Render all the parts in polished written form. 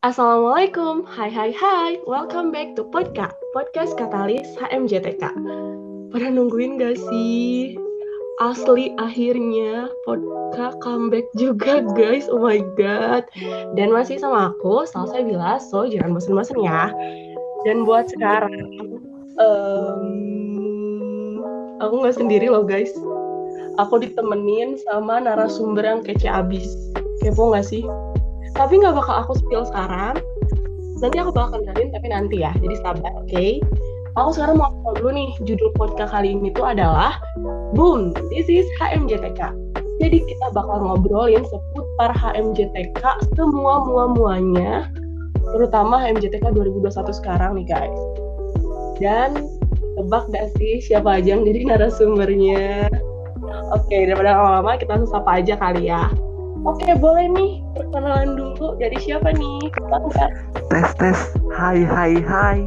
Assalamualaikum, hai, welcome back to Podcast Katalis HMJTK. Pada nungguin gak sih? Asli akhirnya podcast comeback juga guys, oh my god. Dan masih sama aku, Salsa Bila, so jangan bosan-bosan ya. Dan buat sekarang, aku gak sendiri loh guys. Aku ditemenin sama narasumber yang kece abis. Kepo gak sih? Tapi gak bakal aku spill sekarang. Nanti aku bakal kenalin, tapi nanti ya. Jadi sabar, oke? Aku sekarang mau tahu dulu nih, judul podcast kali ini tuh adalah Boom, this is HMJTK. Jadi kita bakal ngobrolin seputar HMJTK semua-muanya, terutama HMJTK 2021 sekarang nih guys. Dan tebak gak sih siapa aja yang jadi narasumbernya? Oke, daripada lama-lama kita langsung sapa aja kali ya. Oke, boleh nih perkenalan dulu dari siapa nih? Tes. Hai.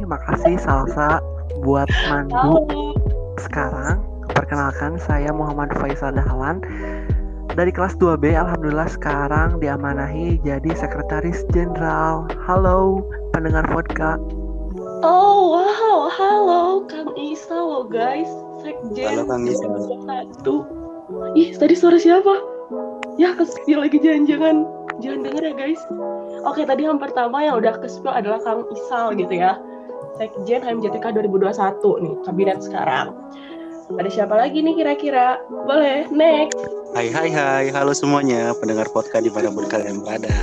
Makasih Salsa buat mandu. Halo. Sekarang perkenalkan saya Muhammad Faisal Dahlan dari kelas 2B. Alhamdulillah sekarang diamanahi jadi sekretaris jenderal. Halo pendengar podcast. Oh wow, halo Kang Isa loh guys, Sekjen. Halo Kang Isa. 1. Ih, tadi suara siapa? Ya, kespill lagi jangan denger ya guys. Oke, tadi yang pertama yang udah kespill adalah Kang Isal gitu ya, Sekjen HMJTK 2021 nih, kabinet sekarang. Ada siapa lagi nih kira-kira? Boleh, next. Hai, halo semuanya pendengar podcast dimanapun kalian berada.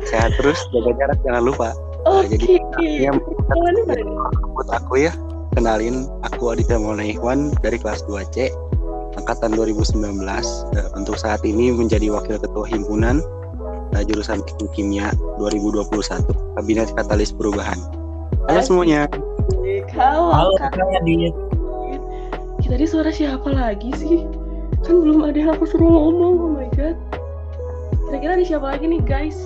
Sehat terus, jaga jarak jangan lupa. Oke. Buat aku ya, kenalin aku Aditya Maulana Ikhwan dari kelas 2C angkatan 2019. Untuk saat ini menjadi wakil ketua himpunan jurusan Kimia 2021 Kabinet Katalis Perubahan. Halo semuanya. Halo Kak Adit. Tadi suara siapa lagi sih? Kan belum ada yang aku suruh ngomong. Oh my god. Kira-kira ada siapa lagi nih guys?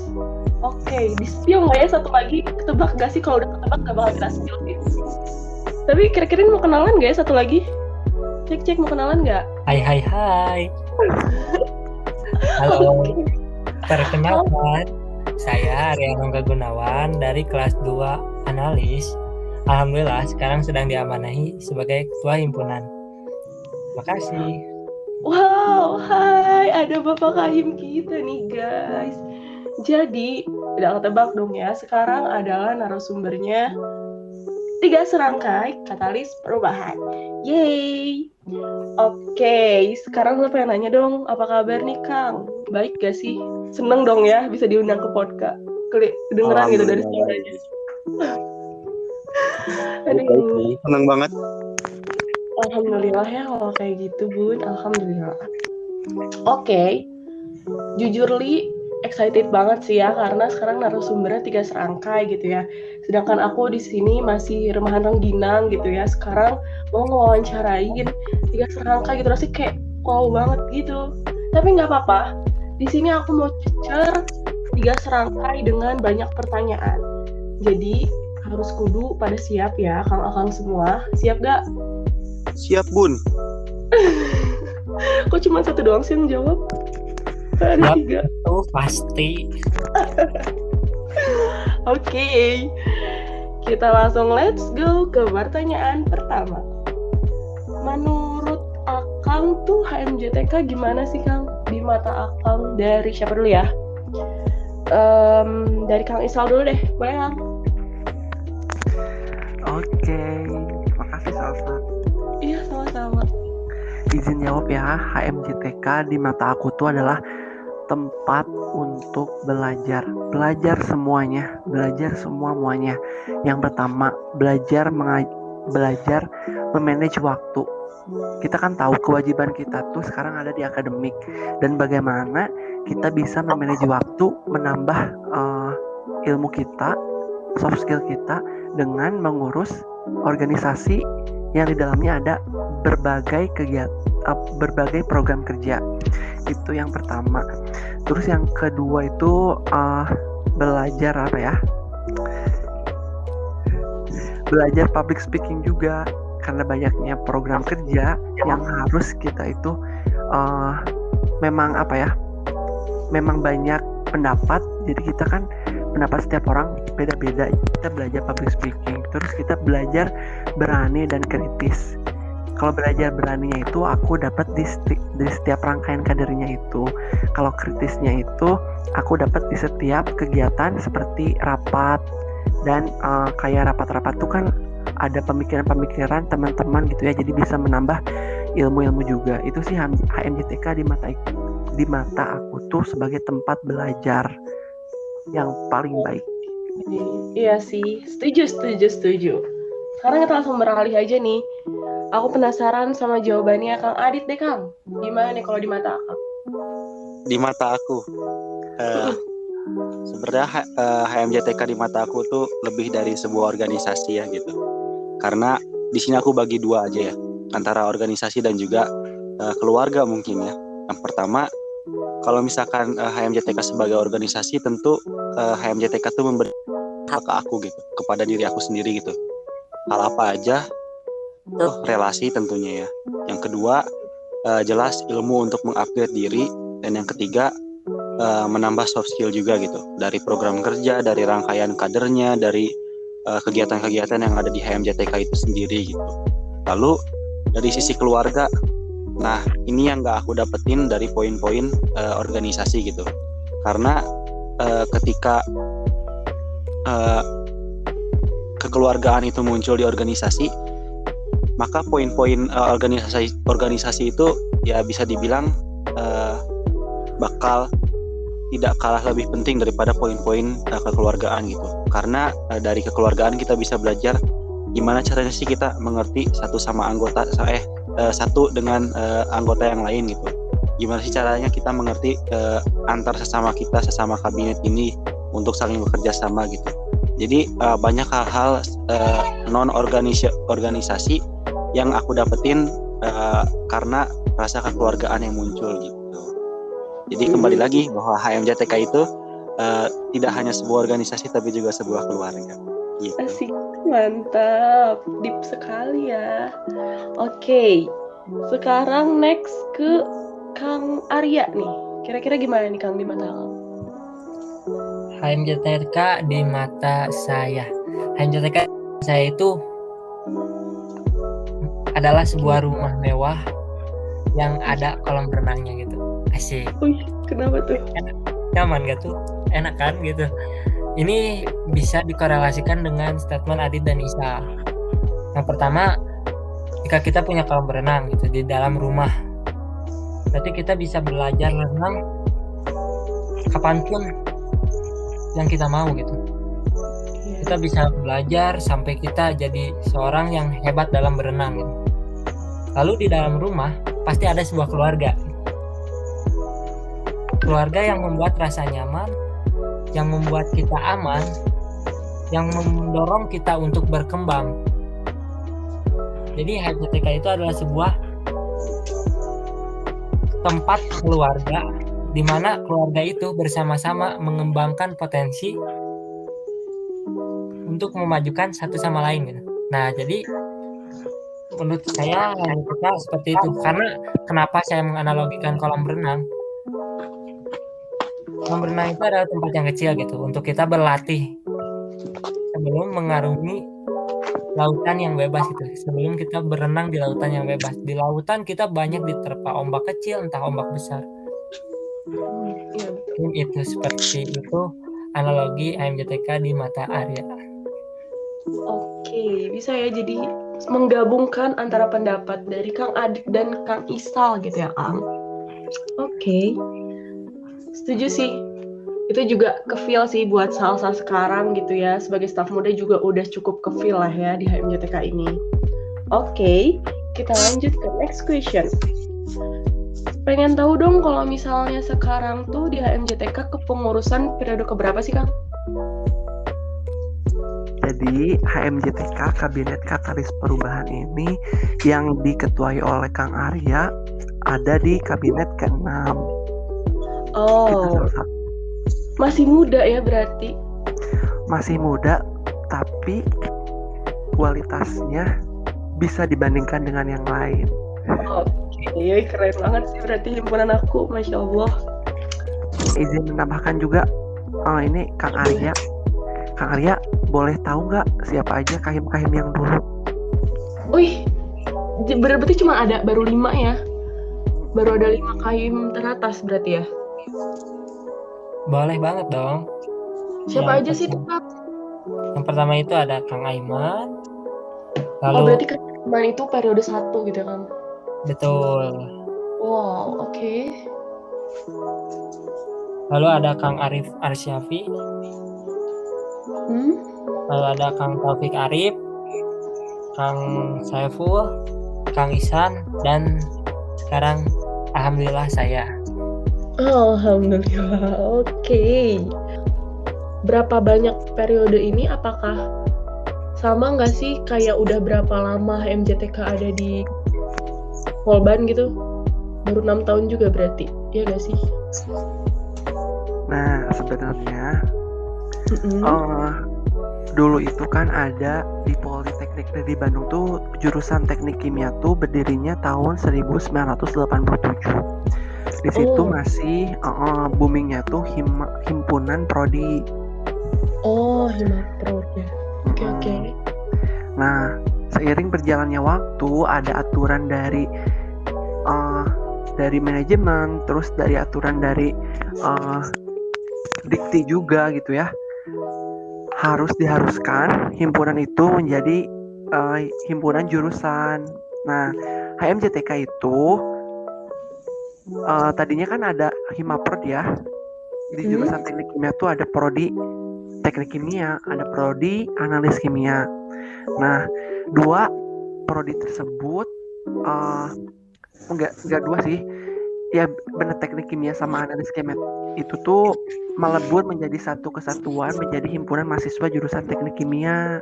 Oke, di spill nggak ya satu lagi? Ketebak gak sih? Kalau udah ketebak gak bakal kita spill sih. Tapi kira-kira mau kenalan gak ya satu lagi? Cek mau kenalan nggak? Hai. Halo. Perkenalkan, saya Arya Nongga Gunawan dari kelas 2 Analis. Alhamdulillah sekarang sedang diamanahi sebagai ketua himpunan. Makasih. Wow, hai, ada Bapak Kahim kita nih guys. Jadi, udah ketebak dong ya, sekarang adalah narasumbernya 3 serangkai Katalis Perubahan. Yeay. Oke, sekarang gue pengen nanya dong, apa kabar nih Kang? Baik gak sih? Seneng dong ya bisa diundang ke podcast. Kedengeran gitu dari suaranya. Aduh, senang banget. Alhamdulillah ya kalau kayak gitu Bun, alhamdulillah. Oke, jujur Li, excited banget sih ya karena sekarang narasumbernya 3 serangkai gitu ya. Sedangkan aku di sini masih remahan rengginang gitu ya. Sekarang mau ngewawancarain 3 serangkai gitu, rasanya kayak wow banget gitu. Tapi nggak apa-apa. Di sini aku mau cecer 3 serangkai dengan banyak pertanyaan. Jadi harus kudu pada siap ya, Kang semua. Siap gak? Siap Bun. Kok cuma satu doang sih yang jawab? Ada 3. Oh pasti. Oke. Kita langsung let's go ke pertanyaan pertama. Menurut Akang tuh HMJTK gimana sih Kang? Di mata Akang, dari siapa dulu ya? Dari Kang Isal dulu deh, boleh Kang? Oke, makasih Salsa. Iya, sama-sama. Izin jawab ya, HMJTK di mata aku tuh adalah tempat untuk belajar semuanya, muanya. Yang pertama, belajar memanage waktu. Kita kan tahu kewajiban kita tuh sekarang ada di akademik, dan bagaimana kita bisa memanage waktu, menambah ilmu kita, soft skill kita dengan mengurus organisasi yang di dalamnya ada berbagai kegiatan, berbagai program kerja. Itu yang pertama. Terus yang kedua itu belajar apa ya? Belajar public speaking juga, karena banyaknya program kerja yang harus kita itu memang apa ya? Memang banyak pendapat, jadi kita kan pendapat setiap orang beda-beda. Kita belajar public speaking, terus kita belajar berani dan kritis. Kalau belajar beraninya itu aku dapat di setiap rangkaian kadernya itu. Kalau kritisnya itu aku dapat di setiap kegiatan seperti rapat dan kayak rapat-rapat tuh kan ada pemikiran-pemikiran teman-teman gitu ya, jadi bisa menambah ilmu-ilmu juga. Itu sih HMJTK di mata aku tuh sebagai tempat belajar yang paling baik. Iya sih, setuju. Sekarang kita langsung beralih aja nih. Aku penasaran sama jawabannya Kang Adit deh, Kang. Gimana nih kalau di mata Akang? Di mata aku, sebenarnya HMJTK di mata aku tuh lebih dari sebuah organisasi ya gitu. Karena di sini aku bagi dua aja ya, antara organisasi dan juga keluarga mungkin ya. Yang pertama, kalau misalkan HMJTK sebagai organisasi, tentu HMJTK tuh memberi hak ke aku gitu, kepada diri aku sendiri gitu. Hal apa aja, relasi tentunya ya. Yang kedua, jelas ilmu untuk mengupgrade diri. Dan yang ketiga, menambah soft skill juga gitu, dari program kerja, dari rangkaian kadernya, dari kegiatan-kegiatan yang ada di HMJTK itu sendiri gitu. Lalu dari sisi keluarga, nah ini yang gak aku dapetin dari poin-poin organisasi gitu. Karena ketika kekeluargaan itu muncul di organisasi, maka poin-poin organisasi itu ya bisa dibilang bakal tidak kalah lebih penting daripada poin-poin kekeluargaan gitu. Karena dari kekeluargaan kita bisa belajar gimana caranya sih kita mengerti satu dengan anggota yang lain gitu. Gimana sih caranya kita mengerti antar sesama kabinet ini untuk saling bekerja sama gitu. Jadi banyak hal-hal non organisasi yang aku dapetin karena rasa kekeluargaan yang muncul gitu. Jadi kembali lagi bahwa HMJTK itu tidak hanya sebuah organisasi tapi juga sebuah keluarga. Gitu. Asik, mantap, deep sekali ya. Oke, sekarang next ke Kang Arya nih. Kira-kira gimana nih Kang di mata Kang? HMJTK di mata saya. HMJTK saya itu adalah sebuah rumah mewah yang ada kolam renangnya gitu. Asik. Wih, kenapa tuh? Nyaman gak tuh? Enak kan gitu. Ini bisa dikorelasikan dengan statement Adit dan Isa. Yang pertama, jika kita punya kolam renang gitu di dalam rumah, berarti kita bisa belajar renang kapanpun yang kita mau gitu. Kita bisa belajar sampai kita jadi seorang yang hebat dalam berenang gitu. Lalu di dalam rumah pasti ada sebuah keluarga. Keluarga yang membuat rasa nyaman, yang membuat kita aman, yang mendorong kita untuk berkembang. Jadi HMJTK itu adalah sebuah tempat keluarga di mana keluarga itu bersama-sama mengembangkan potensi untuk memajukan satu sama lain gitu. Nah, jadi menurut saya HMJTK seperti itu. Karena kenapa saya menganalogikan kolam renang? Kolam renang itu adalah tempat yang kecil gitu untuk kita berlatih sebelum mengarungi lautan yang bebas gitu. Sebelum kita berenang di lautan yang bebas. Di lautan kita banyak diterpa ombak kecil entah ombak besar. Itu seperti itu analogi HMJTK di mata Arya. Oke, bisa ya jadi menggabungkan antara pendapat dari Kang Adit dan Kang Isal gitu ya Kang. Oke. Setuju sih. Itu juga ke-feel sih buat Salsa sekarang gitu ya. Sebagai staf muda juga udah cukup ke-feel lah ya di HMJTK ini. Oke, kita lanjut ke next question. Pengen tahu dong kalau misalnya sekarang tuh di HMJTK kepengurusan periode keberapa sih Kang? Jadi HMJTK Kabinet Katalis Perubahan ini yang diketuai oleh Kang Arya ada di kabinet ke-6. Oh, masih muda ya berarti? Masih muda, tapi kualitasnya bisa dibandingkan dengan yang lain. Oke, keren banget sih berarti himpunan aku, Masya Allah. Izin menambahkan juga, ini Kang Arya. Kang Arya, boleh tahu nggak siapa aja kahim-kahim yang dulu? Wih, berarti cuma ada baru 5 ya? Baru ada 5 kahim teratas berarti ya? Boleh banget dong. Siapa Yang aja sih itu, pertama- Kak? Yang pertama itu ada Kang Aiman. Oh, Lalu berarti kemarin itu periode 1 gitu kan? betul. Wow, oke. Lalu ada Kang Arif Arsyafi. Hmm? Lalu ada Kang Taufik Arif, Kang Saiful, Kang Ihsan, dan sekarang alhamdulillah saya. Alhamdulillah, oke. Berapa banyak periode ini? Apakah sama nggak sih kayak udah berapa lama MJTK ada di Polban gitu? Baru 6 tahun juga berarti, ya nggak sih? Nah, sebenarnya Mm-mm. dulu itu kan ada di Politeknik Negeri Bandung tuh jurusan Teknik Kimia tuh berdirinya tahun 1987. Di situ Oh. masih boomingnya tuh himpunan prodi. Oh, Himapro ya. Oke, Mm-mm. oke. Nah, seiring berjalannya waktu ada aturan dari manajemen, terus dari aturan dari dikti juga gitu ya. Diharuskan himpunan itu menjadi himpunan jurusan. Nah, HMJTK itu tadinya kan ada Himaprod ya. Di jurusan Teknik Kimia tuh ada prodi Teknik Kimia, ada prodi Analis Kimia. Nah, 2 prodi tersebut enggak 2 sih. Ya benar, Teknik Kimia sama Analis Kimia itu tuh melebur menjadi satu kesatuan menjadi himpunan mahasiswa jurusan Teknik Kimia.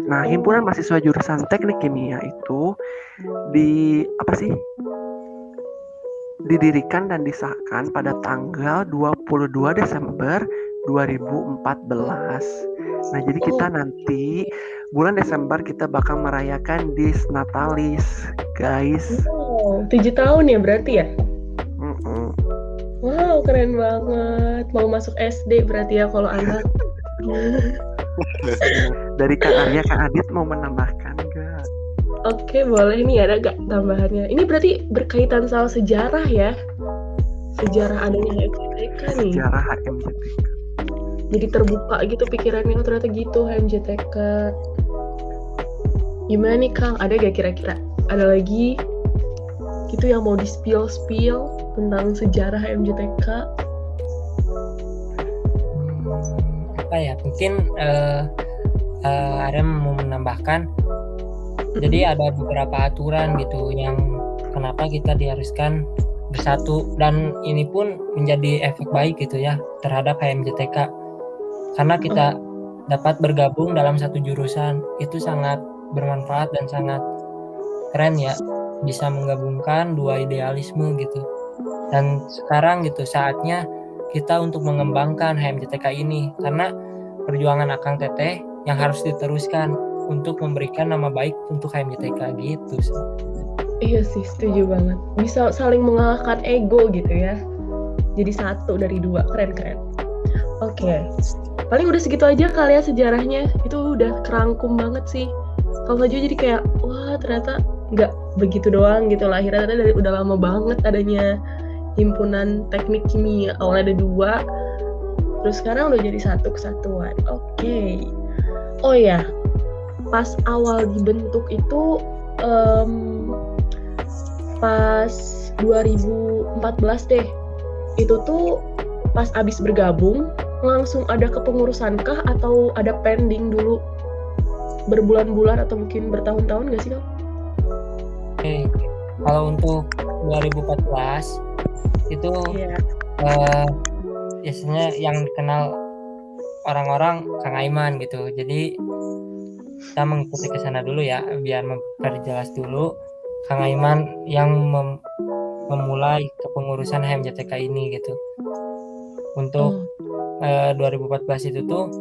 Nah, himpunan mahasiswa jurusan Teknik Kimia itu didirikan dan disahkan pada tanggal 22 Desember 2014. Nah, jadi kita nanti bulan Desember kita bakal merayakan Disnatalis, guys. Wow, 7 tahun ya berarti ya? Mm-mm. Wow, keren banget. Mau masuk SD berarti ya kalau anak. Dari Kang Arya, Kang Adit mau menambahkan enggak? Oke, boleh nih, ada gak tambahannya? Ini berarti berkaitan sama sejarah ya? Sejarah adanya HMJTK nih. Sejarah HMJTK. Jadi terbuka gitu pikirannya, oh, ternyata gitu HMJTK. Gimana nih Kang, ada gak kira-kira? Ada lagi gitu yang mau di-spill tentang sejarah HMJTK? Apa ya? Mungkin Arem mau menambahkan. Jadi ada beberapa aturan gitu yang kenapa kita diharuskan bersatu, dan ini pun menjadi efek baik gitu ya terhadap HMJTK, karena kita dapat bergabung dalam satu jurusan. Itu sangat bermanfaat dan sangat keren ya, bisa menggabungkan 2 idealisme gitu. Dan sekarang gitu saatnya kita untuk mengembangkan HMJTK ini, karena perjuangan Akang Teteh yang harus diteruskan untuk memberikan nama baik untuk HMJTK gitu. Iya sih, setuju banget. Bisa saling mengalahkan ego gitu ya. Jadi 1 dari 2, keren-keren. Oke, paling udah segitu aja kali ya sejarahnya. Itu udah kerangkum banget sih. Kalau aja jadi kayak, wah ternyata nggak begitu doang gitu lah. Akhirnya ternyata udah lama banget adanya himpunan Teknik Kimia. Awalnya ada 2, terus sekarang udah jadi 1 kesatuan. Oke. Oh ya, pas awal dibentuk itu pas 2014 deh. Itu tuh pas abis bergabung langsung ada kepengurusan kah atau ada pending dulu berbulan-bulan atau mungkin bertahun-tahun nggak sih Kang? Oke, kalau untuk 2014 itu biasanya yang dikenal orang-orang Kang Aiman gitu. Jadi kita mengikuti ke sana dulu ya, biar memperjelas dulu. Kang Aiman yang memulai kepengurusan HMJTK ini gitu. Untuk 2014 itu tuh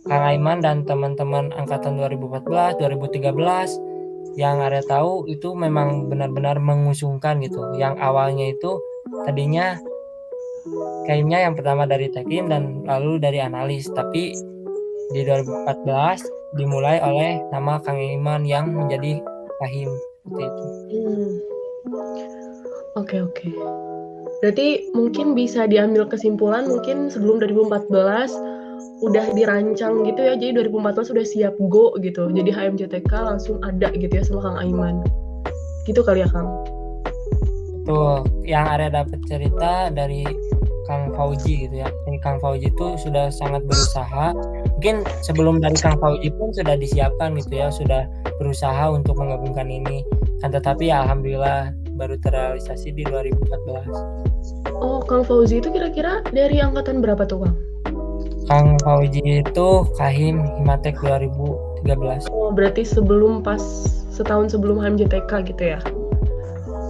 Kang Aiman dan teman-teman angkatan 2014, 2013 yang ada tahu itu memang benar-benar mengusungkan gitu. Yang awalnya itu tadinya Kahimnya yang pertama dari Tekim dan lalu dari analis. Tapi di 2014 dimulai oleh nama Kang Iman yang menjadi Kahim seperti itu. Oke. Berarti mungkin bisa diambil kesimpulan mungkin sebelum 2014 udah dirancang gitu ya, jadi 2014 udah siap go gitu, jadi HMJTK langsung ada gitu ya sama Kang Aiman gitu kali ya Kang? Tuh, yang Arya dapat cerita dari Kang Fauji gitu ya. Jadi Kang Fauji itu sudah sangat berusaha. Mungkin sebelum dari Kang Fauji pun sudah disiapkan gitu ya, sudah berusaha untuk menggabungkan ini. Kan tetapi ya alhamdulillah baru terrealisasi di 2014. Oh, Kang Fauzi itu kira-kira dari angkatan berapa tuh Kang? Kang Fauji itu Kahim Himatek 2013. Oh, berarti setahun sebelum HMJTK gitu ya?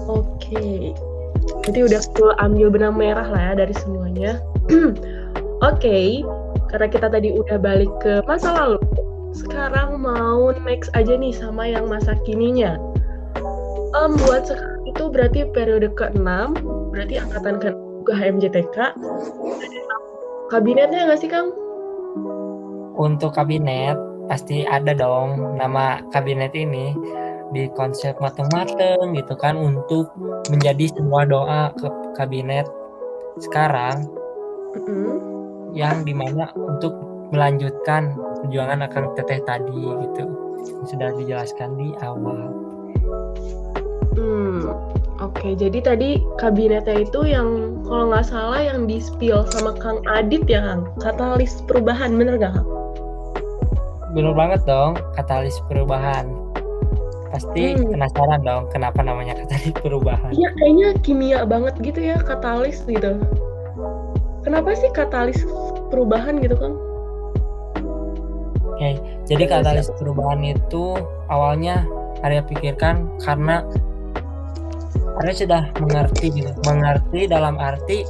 Oke. Nanti udah full ambil benang merah lah ya dari semuanya. Oke, karena kita tadi udah balik ke masa lalu, sekarang mau next aja nih sama yang masa kininya. Buat sekarang itu berarti periode ke-6, berarti angkatan ke HMJTK. Kabinetnya nggak sih Kang? Untuk kabinet pasti ada dong nama kabinet ini di konsep mateng-mateng gitu kan untuk menjadi sebuah doa ke kabinet sekarang yang dimana untuk melanjutkan perjuangan Akang Teteh tadi gitu sudah dijelaskan di awal. Oke, jadi tadi kabinetnya itu yang kalau nggak salah yang di-spill sama Kang Adit ya Kang, katalis perubahan, bener nggak Kang? Bener banget dong, katalis perubahan. Pasti penasaran dong kenapa namanya katalis perubahan. Iya, kayaknya kimia banget gitu ya, katalis gitu. Kenapa sih katalis perubahan gitu Kang? Oke, jadi katalis perubahan itu awalnya Arya pikirkan karena Arya sudah mengerti dalam arti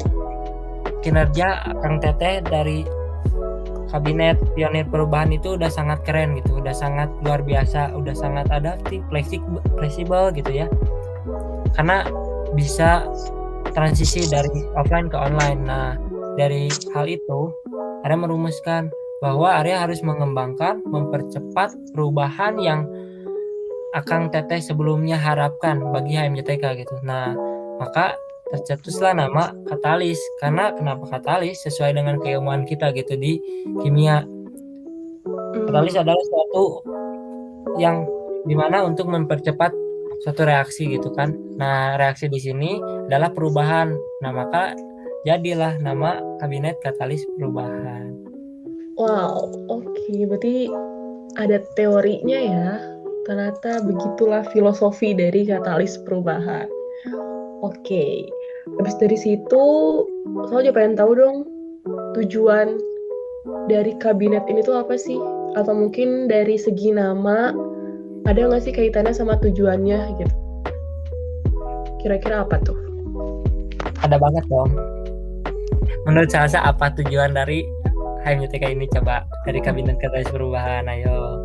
kinerja Kang Teteh dari kabinet pionir perubahan itu udah sangat keren gitu, udah sangat luar biasa, udah sangat adaptif, fleksibel gitu ya. Karena bisa transisi dari offline ke online. Nah, dari hal itu Arya merumuskan bahwa Arya harus mengembangkan, mempercepat perubahan yang Akang Teteh sebelumnya harapkan bagi HMJTK gitu. Nah, maka tercetuslah nama katalis. Karena kenapa katalis? Sesuai dengan keilmuan kita gitu di kimia. Katalis adalah suatu yang dimana untuk mempercepat suatu reaksi gitu kan. Nah, reaksi di sini adalah perubahan. Nah, maka jadilah nama kabinet katalis perubahan. Wow, oke. Berarti ada teorinya ya. Ternyata begitulah filosofi dari katalis perubahan. Oke. Habis dari situ, saya juga pengen tahu dong tujuan dari kabinet ini tuh apa sih? Atau mungkin dari segi nama, ada nggak sih kaitannya sama tujuannya gitu? Kira-kira apa tuh? Ada banget dong. Menurut Salsa apa tujuan dari HMJTK ini coba dari kabinet katalis perubahan? Ayo.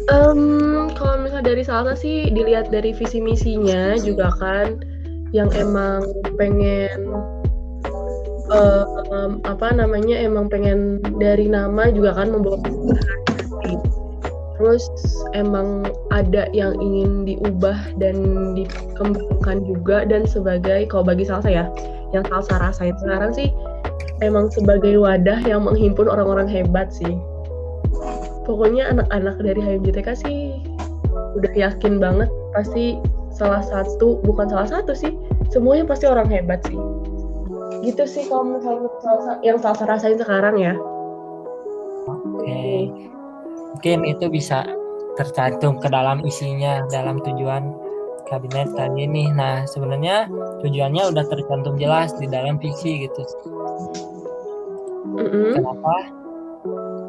Kalau misalnya dari Salsa sih dilihat dari visi misinya juga kan yang emang pengen emang pengen dari nama juga kan membawa perubahan. Terus emang ada yang ingin diubah dan dikembangkan juga, dan sebagai kalau bagi Salsa ya yang Salsa rasain sekarang sih emang sebagai wadah yang menghimpun orang-orang hebat sih. Pokoknya anak-anak dari HMJTK sih udah yakin banget pasti bukan salah satu sih, semuanya pasti orang hebat sih. Gitu sih kalau misalnya yang Salsa rasain sekarang ya. Oke. Mungkin itu bisa tercantum ke dalam isinya, dalam tujuan kabinet tadi nih. Nah, sebenarnya tujuannya udah tercantum jelas di dalam visi gitu. Kenapa?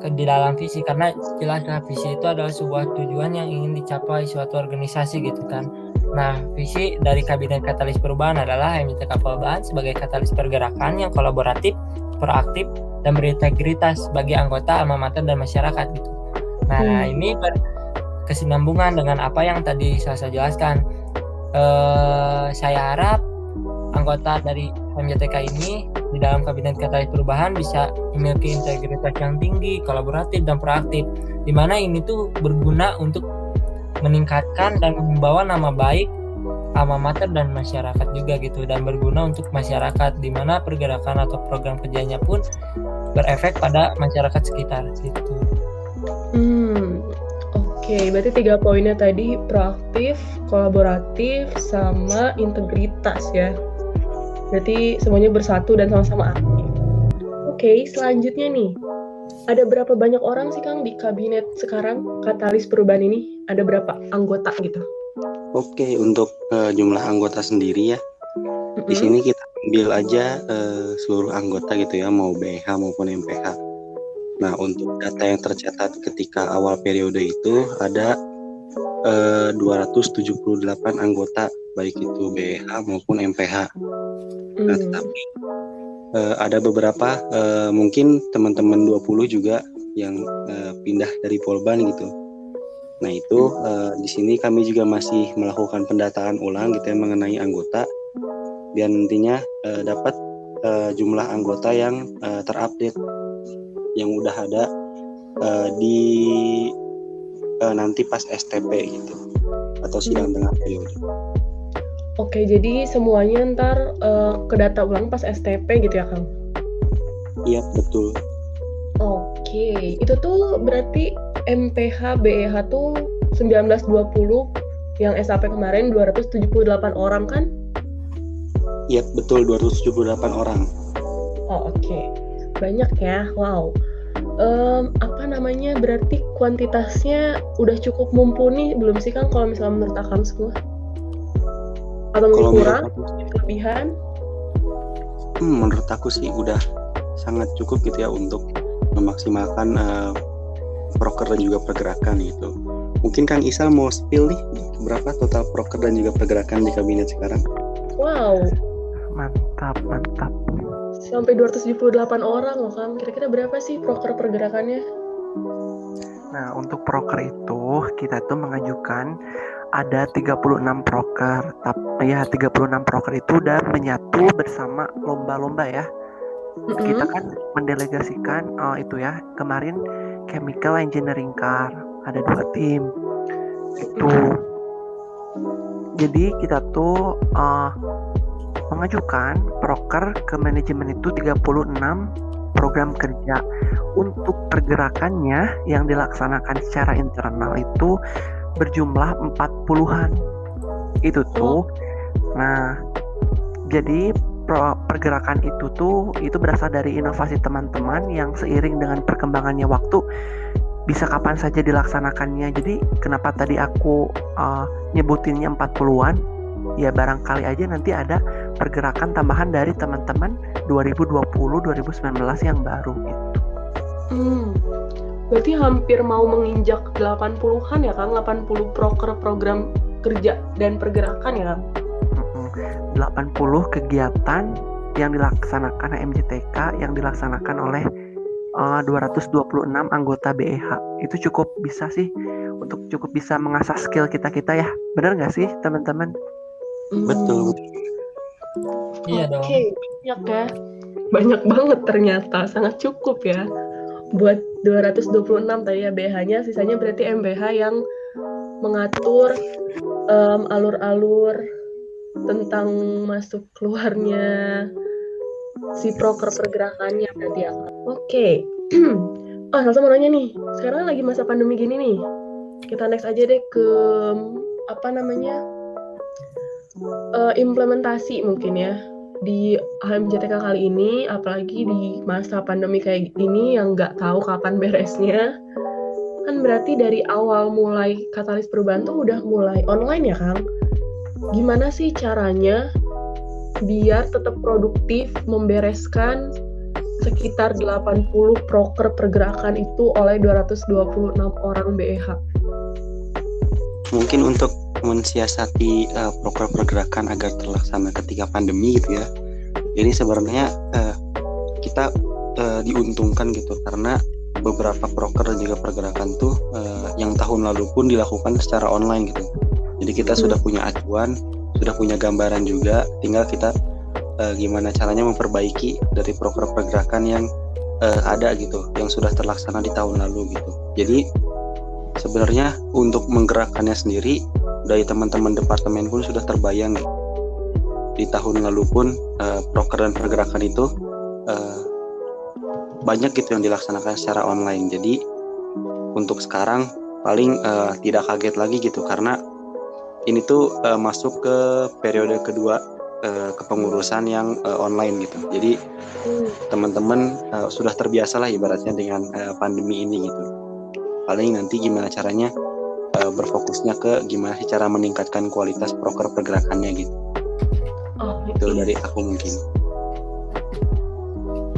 Di dalam visi, karena jelaslah visi itu adalah sebuah tujuan yang ingin dicapai suatu organisasi gitu kan. Nah, visi dari kabinet katalis perubahan adalah HMJTK Perubahan sebagai katalis pergerakan yang kolaboratif, proaktif, dan berintegritas bagi anggota, alma mater, dan masyarakat gitu. Nah, ini berkesinambungan dengan apa yang tadi saya jelaskan. Saya harap anggota dari MJTK ini di dalam Kabinet Katalis Perubahan bisa memiliki integritas yang tinggi, kolaboratif dan proaktif, di mana ini tuh berguna untuk meningkatkan dan membawa nama baik alma mater dan masyarakat juga gitu, dan berguna untuk masyarakat, di mana pergerakan atau program kerjanya pun berefek pada masyarakat sekitar gitu. Oke, berarti 3 poinnya tadi proaktif, kolaboratif, sama integritas ya. Berarti semuanya bersatu dan sama-sama aktif. Oke, selanjutnya nih. Ada berapa banyak orang sih Kang di kabinet sekarang Katalis Perubahan ini? Ada berapa anggota gitu? Oke, untuk jumlah anggota sendiri ya. Di sini kita ambil aja seluruh anggota gitu ya, mau BH maupun MPH. Nah, untuk data yang tercatat ketika awal periode itu ada 278 anggota, baik itu BH maupun MPH. Nah, tetapi ada beberapa mungkin teman-teman 20 juga yang pindah dari Polban gitu. Nah, itu di sini kami juga masih melakukan pendataan ulang gitu ya mengenai anggota, biar nantinya dapat jumlah anggota yang terupdate yang udah ada di nanti pas STP gitu atau sidang tengah periode. Oke, jadi semuanya ntar ke data ulang pas STP gitu ya Kang? Iya, betul. Oke, itu tuh berarti MPH, BEH tuh 19-20, yang SAP kemarin 278 orang kan? Iya, betul, 278 orang. Oh, oke. Banyak ya, wow. Berarti kuantitasnya udah cukup mumpuni belum sih Kang kalau misalnya menurut Akang semua? Atau mungkin kurang, kelebihan? Menurut aku sih udah sangat cukup gitu ya untuk memaksimalkan proker dan juga pergerakan gitu. Mungkin Kang Isal mau spill nih berapa total proker dan juga pergerakan di kabinet sekarang? Wow, Mantap. sampai 278 orang loh Kang. Kira-kira berapa sih proker pergerakannya? Nah, untuk proker itu kita tuh mengajukan ada 36 proker. Tapi ya 36 proker itu udah menyatu bersama lomba-lomba ya. Kita kan mendelegasikan itu ya, kemarin Chemical Engineering Car ada 2 tim. Itu. Jadi kita tuh mengajukan proker ke manajemen itu 36 program kerja. Untuk pergerakannya yang dilaksanakan secara internal itu berjumlah 40-an. Itu tuh. Nah, jadi pergerakan itu berasal dari inovasi teman-teman yang seiring dengan perkembangannya waktu bisa kapan saja dilaksanakannya. Jadi kenapa tadi aku nyebutinnya 40-an? Ya barangkali aja nanti ada pergerakan tambahan dari teman-teman 2020-2019 yang baru gitu. Berarti hampir mau menginjak 80-an ya Kang, 80 proker program kerja dan pergerakan ya Kang? 80 kegiatan yang dilaksanakan MJTK yang dilaksanakan oleh 226 anggota BEH. Itu cukup bisa sih untuk cukup bisa mengasah skill kita ya. Benar nggak sih teman-teman? Betul. Iya dong. Oke, banyak ya. Banyak banget ternyata, sangat cukup ya. Buat 226 tadi ya BH-nya, sisanya berarti MBH yang mengatur alur-alur tentang masuk keluarnya si proker pergerakannya berarti ya. Oke. Salsa mau nanya nih, sekarang lagi masa pandemi gini nih. Kita next aja deh ke implementasi mungkin ya di HMJTK kali ini, apalagi di masa pandemi kayak gini yang nggak tahu kapan beresnya. Kan berarti dari awal mulai Katalis Perubahan tuh udah mulai online ya Kang? Gimana sih caranya biar tetap produktif membereskan sekitar 80 proker pergerakan itu oleh 226 orang BEH? Mungkin untuk mensiasati proker pergerakan agar terlaksana ketika pandemi gitu ya. Jadi sebenarnya kita diuntungkan gitu karena beberapa proker dan juga pergerakan tuh yang tahun lalu pun dilakukan secara online gitu. Jadi kita sudah punya acuan, sudah punya gambaran juga, tinggal kita gimana caranya memperbaiki dari proker pergerakan yang ada gitu, yang sudah terlaksana di tahun lalu gitu. Jadi sebenarnya untuk menggerakkannya sendiri dari teman-teman departemen pun sudah terbayang gitu. Di tahun lalu pun proker dan pergerakan itu banyak gitu yang dilaksanakan secara online. Jadi untuk sekarang paling tidak kaget lagi gitu, karena ini tuh masuk ke periode kedua kepengurusan yang online gitu. Jadi teman-teman sudah terbiasa lah ibaratnya dengan pandemi ini gitu. Paling nanti gimana caranya berfokusnya ke gimana sih cara meningkatkan kualitas proker pergerakannya gitu. Itu dari aku mungkin.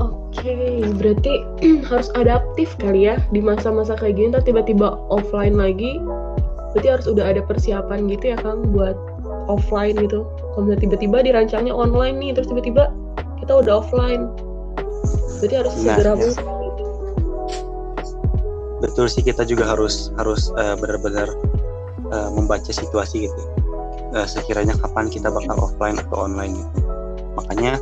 Oke, berarti harus adaptif kali ya di masa-masa kayak gini. Ntar tiba-tiba offline lagi, berarti harus udah ada persiapan gitu ya Kang buat offline gitu. Kalau misalnya tiba-tiba dirancangnya online nih, terus tiba-tiba kita udah offline, berarti harus segera mungkin gitu. Betul sih, kita juga harus benar-benar membaca situasi gitu. Sekiranya kapan kita bakal offline atau online gitu. Makanya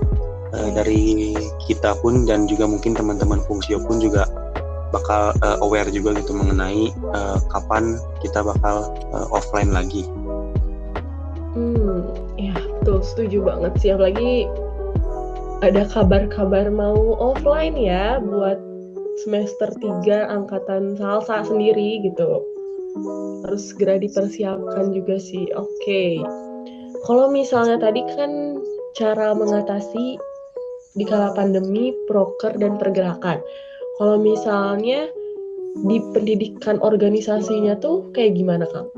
dari kita pun dan juga mungkin teman-teman Fungsio pun juga bakal aware juga gitu mengenai kapan kita bakal offline lagi. Ya betul, setuju banget sih. Apalagi ada kabar-kabar mau offline ya buat semester 3 angkatan Salsa sendiri gitu. Harus segera dipersiapkan juga sih. Oke. Kalau misalnya tadi kan cara mengatasi di kala pandemi, proker dan pergerakan. Kalau misalnya di pendidikan organisasinya tuh kayak gimana, Kang?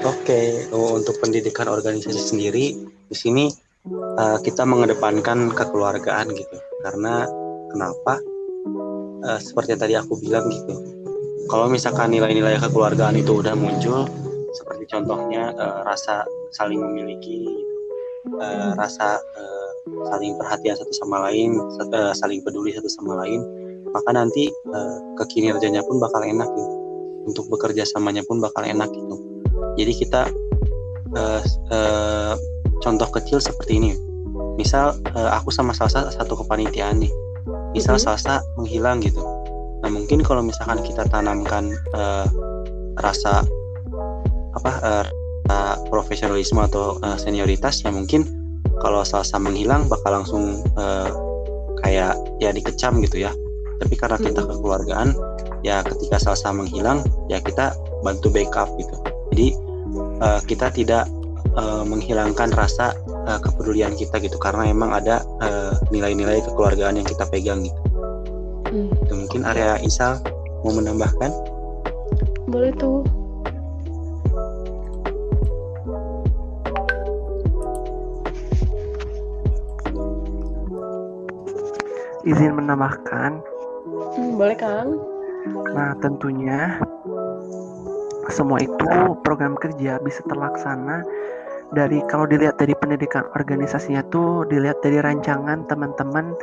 Oke, untuk pendidikan organisasi sendiri di sini kita mengedepankan kekeluargaan gitu. Karena kenapa? Seperti yang tadi aku bilang gitu. Kalau misalkan nilai-nilai kekeluargaan itu udah muncul, seperti contohnya rasa saling memiliki, rasa saling perhatian satu sama lain, saling peduli satu sama lain, maka nanti kekinerjanya pun bakal enak gitu. Untuk bekerja samanya pun bakal enak gitu. Jadi kita contoh kecil seperti ini. Misal aku sama Salsa satu kepanitiaan nih. Misal Salsa menghilang gitu. Nah mungkin kalau misalkan kita tanamkan rasa profesionalisme atau senioritas, ya mungkin kalau Salsa menghilang bakal langsung kayak ya dikecam gitu ya. Tapi karena kita kekeluargaan, ya ketika Salsa menghilang ya kita bantu backup gitu. Jadi kita tidak menghilangkan rasa kepedulian kita gitu, karena emang ada nilai-nilai kekeluargaan yang kita pegang gitu. Itu mungkin area Isal mau menambahkan? Boleh tuh. Izin menambahkan. Boleh Kang. Nah tentunya semua itu program kerja bisa terlaksana dari, kalau dilihat dari pendidikan organisasinya tuh dilihat dari rancangan teman-teman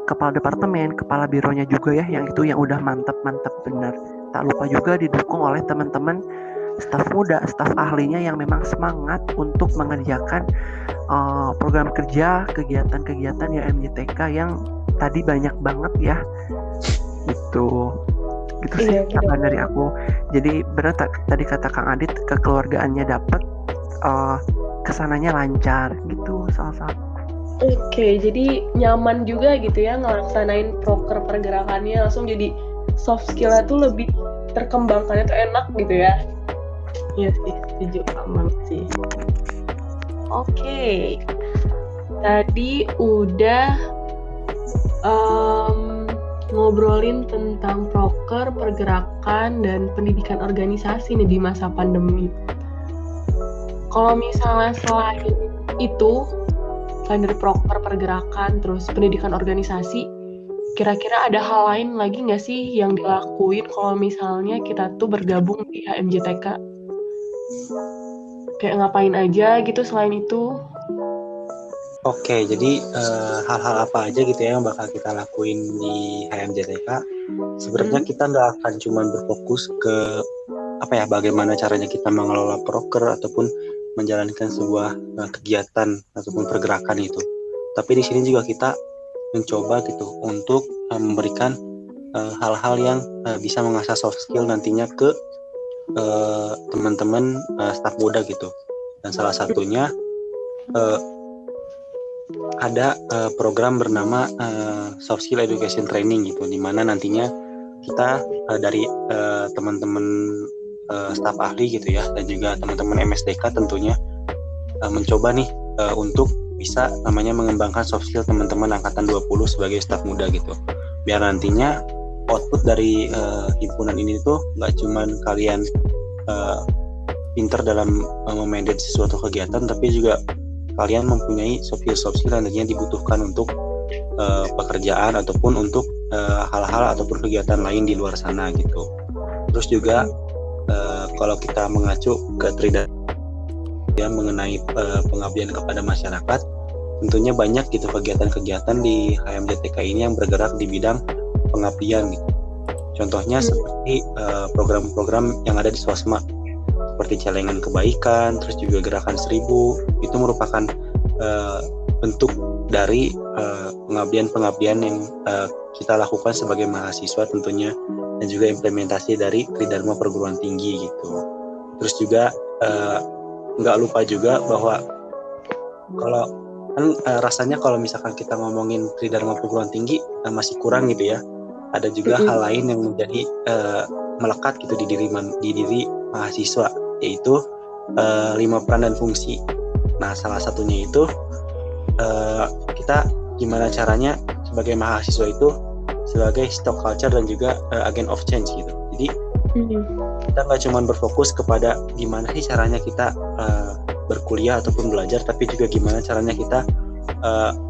kepala departemen, kepala bironya juga ya, yang itu yang udah mantap benar. Tak lupa juga didukung oleh teman-teman staf muda, staf ahlinya yang memang semangat untuk mengerjakan program kerja, kegiatan-kegiatan ya MJTK yang tadi banyak banget ya. Itu sih kabar dari aku. Jadi benar tadi kata Kang Adit, kekeluargaannya dapat, kesananya lancar gitu salah. Oke, jadi nyaman juga gitu ya ngelaksanain proker pergerakannya, langsung jadi soft skill-nya tuh lebih terkembangkannya tuh enak gitu ya. Iya sih, setuju aman sih. Oke, tadi udah ngobrolin tentang proker, pergerakan, dan pendidikan organisasi nih di masa pandemi. Kalau misalnya selain itu, selain dari proker, pergerakan, terus pendidikan organisasi, kira-kira ada hal lain lagi nggak sih yang dilakuin kalau misalnya kita tuh bergabung di HMJTK? Kayak ngapain aja gitu selain itu? Oke, jadi hal-hal apa aja gitu ya yang bakal kita lakuin di HMJTK? Sebenarnya kita nggak akan cuma berfokus ke bagaimana caranya kita mengelola proker ataupun menjalankan sebuah kegiatan ataupun pergerakan itu. Tapi di sini juga kita mencoba gitu untuk memberikan hal-hal yang bisa mengasah soft skill nantinya ke teman-teman staf muda gitu. Dan salah satunya ada program bernama Soft Skill Education Training gitu, di mana nantinya kita dari teman-teman staf ahli gitu ya, dan juga teman-teman MSDK tentunya mencoba nih untuk bisa namanya mengembangkan soft skill teman-teman angkatan 20 sebagai staf muda gitu, biar nantinya output dari himpunan ini tuh nggak cuman kalian pinter dalam memanage sesuatu kegiatan, tapi juga kalian mempunyai soft skill yang nantinya dibutuhkan untuk pekerjaan ataupun untuk hal-hal ataupun kegiatan lain di luar sana gitu. Terus juga kalau kita mengacu ke Tridharma yang mengenai pengabdian kepada masyarakat, tentunya banyak gitu kegiatan-kegiatan di HMJTK ini yang bergerak di bidang pengabdian gitu. Contohnya seperti program-program yang ada di Swasma, seperti celengan kebaikan, terus juga gerakan 1000, itu merupakan bentuk dari pengabdian-pengabdian yang kita lakukan sebagai mahasiswa tentunya, dan juga implementasi dari Tridharma perguruan tinggi gitu. Terus juga nggak lupa juga bahwa kalau kan rasanya kalau misalkan kita ngomongin Tridharma perguruan tinggi masih kurang gitu ya. Ada juga hal lain yang menjadi melekat gitu di diri mahasiswa, yaitu 5 peran dan fungsi. Nah, salah satunya itu kita gimana caranya sebagai mahasiswa itu sebagai stock culture dan juga agent of change gitu. Jadi kita nggak cuma berfokus kepada gimana sih caranya kita berkuliah ataupun belajar, tapi juga gimana caranya kita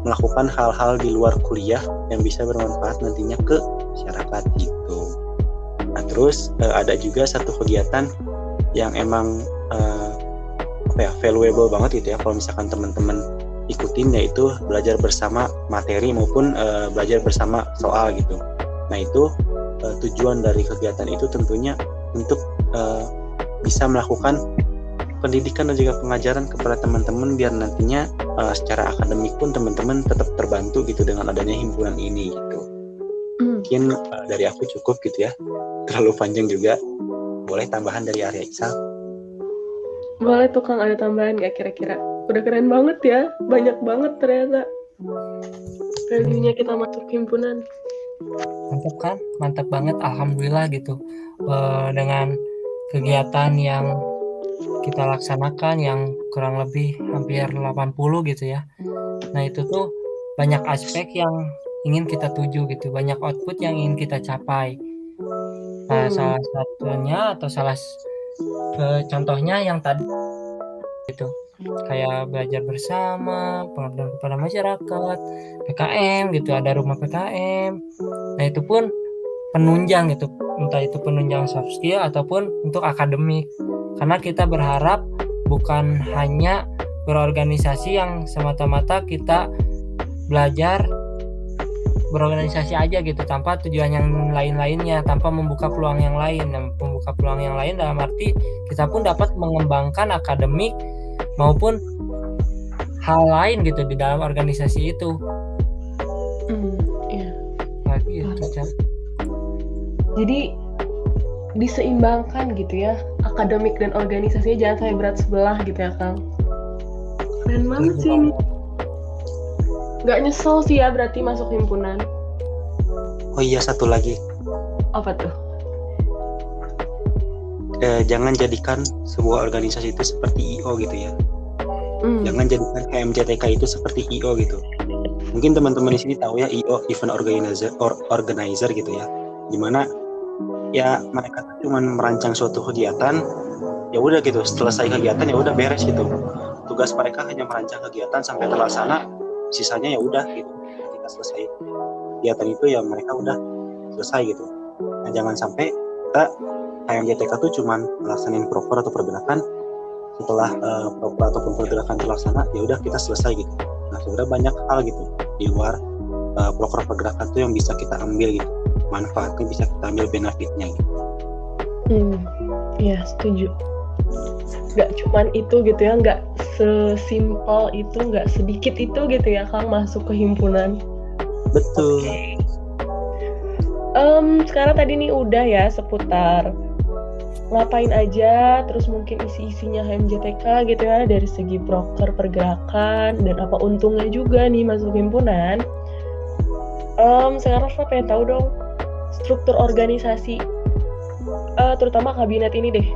melakukan hal-hal di luar kuliah yang bisa bermanfaat nantinya ke masyarakat gitu. Nah, terus ada juga satu kegiatan yang emang valuable banget gitu ya kalau misalkan teman-teman ikutin, yaitu belajar bersama materi maupun belajar bersama soal gitu. Nah, itu tujuan dari kegiatan itu tentunya untuk bisa melakukan pendidikan dan juga pengajaran kepada teman-teman, biar nantinya secara akademik pun teman-teman tetap terbantu gitu dengan adanya himpunan ini gitu. Mungkin dari aku cukup gitu ya, terlalu panjang juga. Boleh tambahan dari Arya Iksal? Boleh tuh Kang, ada tambahan gak kira-kira? Udah keren banget ya, banyak banget ternyata reviewnya kita masuk himpunan. Mantap kan? Mantap banget, alhamdulillah gitu. Dengan kegiatan yang kita laksanakan yang kurang lebih hampir 80 gitu ya. Nah, itu tuh banyak aspek yang ingin kita tuju gitu, banyak output yang ingin kita capai. Nah, salah satunya atau contohnya yang tadi gitu, kayak belajar bersama, pengabdian kepada masyarakat, PKM gitu, ada rumah PKM. Nah, itu pun penunjang gitu, entah itu penunjang soft skill ataupun untuk akademik, karena kita berharap bukan hanya berorganisasi yang semata-mata kita belajar berorganisasi aja gitu tanpa tujuan yang lain-lainnya, tanpa membuka peluang yang lain. Dan membuka peluang yang lain dalam arti kita pun dapat mengembangkan akademik maupun hal lain gitu di dalam organisasi itu. Iya. Lagi itu kan. Jadi diseimbangkan gitu ya, akademik dan organisasinya jangan sampai berat sebelah gitu ya Kang. Keren banget sih ini. Gak nyesel sih ya berarti masuk himpunan. Oh iya, satu lagi. Apa tuh? Jangan jadikan sebuah organisasi itu seperti IO gitu ya. Jangan jadikan HMJTK itu seperti IO gitu. Mungkin teman-teman di sini tahu ya, IO event organizer gitu ya. Dimana ya mereka cuma merancang suatu kegiatan, ya udah gitu, selesai kegiatan ya udah beres gitu. Tugas mereka hanya merancang kegiatan sampai terlaksana, sisanya ya udah gitu. Ketika selesai kegiatan itu ya mereka udah selesai gitu. Nah, jangan sampai kita HMJTK tuh cuman melaksanain proker atau pergerakan, setelah proker ataupun pergerakan terlaksana ya udah kita selesai gitu. Nah, sebenarnya banyak hal gitu di luar proker pergerakan tuh yang bisa kita ambil gitu, manfaatnya bisa kita ambil benefitnya gitu. Iya, setuju. nggak cuman itu gitu ya, nggak sesimpel itu, nggak sedikit itu gitu ya Kang masuk ke himpunan. Betul. Sekarang tadi nih udah ya seputar ngapain aja, terus mungkin isi-isinya HMJTK gitu ya, dari segi broker pergerakan dan apa untungnya juga nih masuk himpunan. Sekarang saya pengen tahu dong struktur organisasi, terutama kabinet ini deh,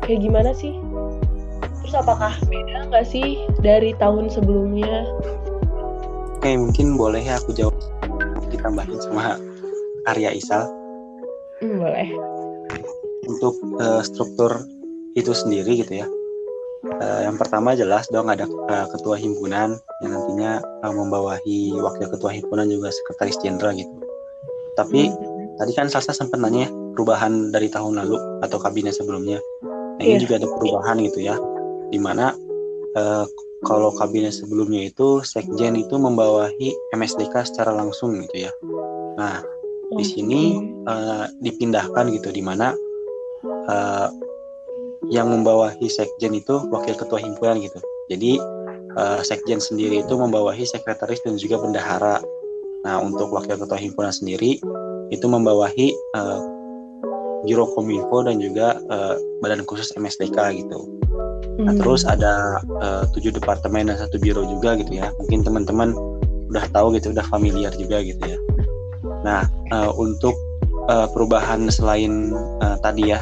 kayak gimana sih? Terus apakah beda nggak sih dari tahun sebelumnya? Oke, mungkin boleh ya aku jawab ditambahin sama Arya Isal. Boleh. Untuk struktur itu sendiri gitu ya. Yang pertama jelas dong ada ketua himpunan yang nantinya membawahi wakil ketua himpunan juga sekretaris jenderal gitu. Tapi tadi kan Salsa sempat nanya ya, perubahan dari tahun lalu atau kabinet sebelumnya. Nah ini juga ada perubahan gitu ya. Dimana kalau kabinet sebelumnya itu sekjen itu membawahi MSDK secara langsung gitu ya. Nah di sini dipindahkan gitu, dimana yang membawahi sekjen itu wakil ketua himpunan gitu. Jadi sekjen sendiri itu membawahi sekretaris dan juga bendahara. Nah untuk wakil ketua himpunan sendiri itu membawahi Biro Kominfo dan juga Badan Khusus MSDK gitu. Nah terus ada 7 departemen dan 1 biro juga gitu ya. Mungkin teman-teman udah tahu gitu, udah familiar juga gitu ya. Nah untuk perubahan selain tadi ya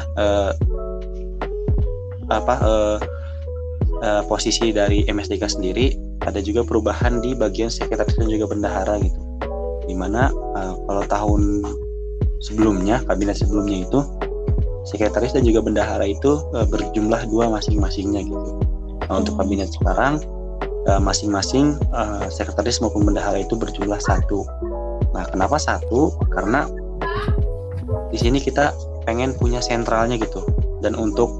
posisi dari MSDK sendiri, ada juga perubahan di bagian sekretaris dan juga bendahara gitu. Dimana kalau tahun sebelumnya, kabinet sebelumnya itu sekretaris dan juga bendahara itu berjumlah 2 masing-masingnya gitu. Nah untuk kabinet sekarang masing-masing sekretaris maupun bendahara itu berjumlah 1. Nah kenapa 1? Karena di sini kita pengen punya sentralnya gitu, dan untuk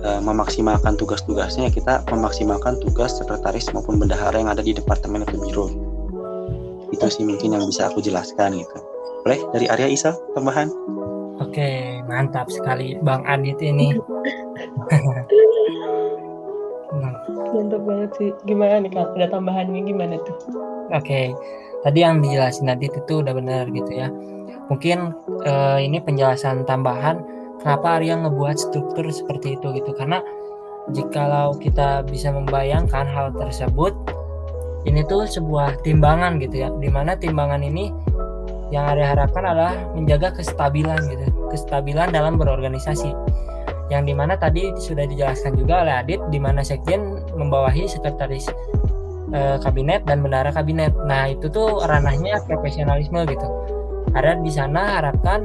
memaksimalkan tugas-tugasnya kita memaksimalkan tugas sekretaris maupun bendahara yang ada di departemen atau biro. Itu sih mungkin yang bisa aku jelaskan gitu. Boleh dari Arya Isal tambahan? Oke, mantap sekali Bang Adit ini. Mantap banget sih. Gimana nih Kak? Ada tambahannya gimana tuh? Oke, tadi yang dijelasin Adit itu udah benar gitu ya. Mungkin ini penjelasan tambahan kenapa Arya ngebuat struktur seperti itu gitu. Karena jikalau kita bisa membayangkan hal tersebut, ini tuh sebuah timbangan gitu ya. Dimana timbangan ini yang Arya harapkan adalah menjaga kestabilan gitu, kestabilan dalam berorganisasi. Yang dimana tadi sudah dijelaskan juga oleh Adit, dimana sekjen membawahi sekretaris kabinet dan bendahara kabinet. Nah itu tuh ranahnya profesionalisme gitu. Ada di sana harapkan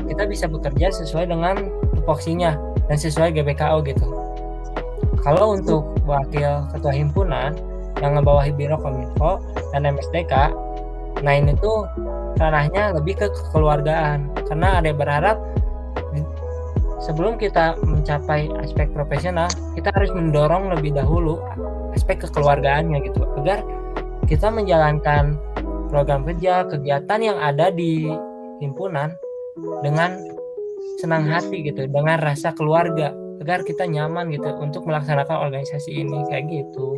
kita bisa bekerja sesuai dengan tupoksinya dan sesuai GBKO gitu. Kalau untuk wakil ketua himpunan yang ngebawahi Biro Kominfo dan MSDK, nah ini tuh ranahnya lebih ke kekeluargaan. Karena ada berharap sebelum kita mencapai aspek profesional, kita harus mendorong lebih dahulu aspek kekeluargaannya gitu, agar kita menjalankan program kerja, kegiatan yang ada di himpunan dengan senang hati gitu, dengan rasa keluarga, agar kita nyaman gitu untuk melaksanakan organisasi ini kayak gitu.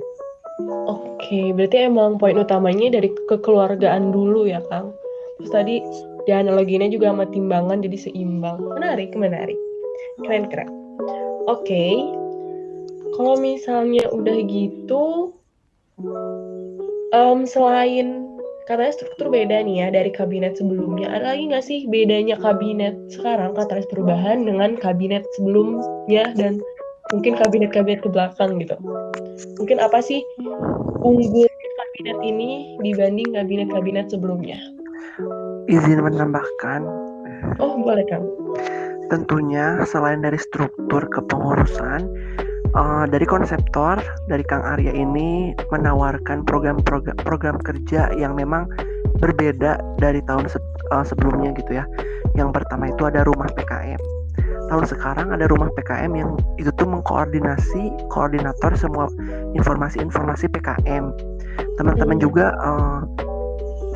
Oke, berarti emang poin utamanya dari kekeluargaan dulu ya Kang. Terus tadi di analoginya juga sama timbangan jadi seimbang. Menarik. Keren. Oke. Kalau misalnya udah gitu, selain katanya struktur beda nih ya dari kabinet sebelumnya, ada lagi nggak sih bedanya kabinet sekarang, Katalis Perubahan, dengan kabinet sebelumnya dan mungkin kabinet-kabinet ke belakang gitu? Mungkin apa sih unggulnya kabinet ini dibanding kabinet-kabinet sebelumnya? Izin menambahkan. Oh, boleh Kang. Tentunya selain dari struktur kepengurusan, dari konseptor dari Kang Arya ini menawarkan program kerja yang memang berbeda dari tahun sebelumnya gitu ya. Yang pertama itu ada rumah PKM. Tahun sekarang ada rumah PKM yang itu tuh koordinator semua informasi PKM. Teman-teman juga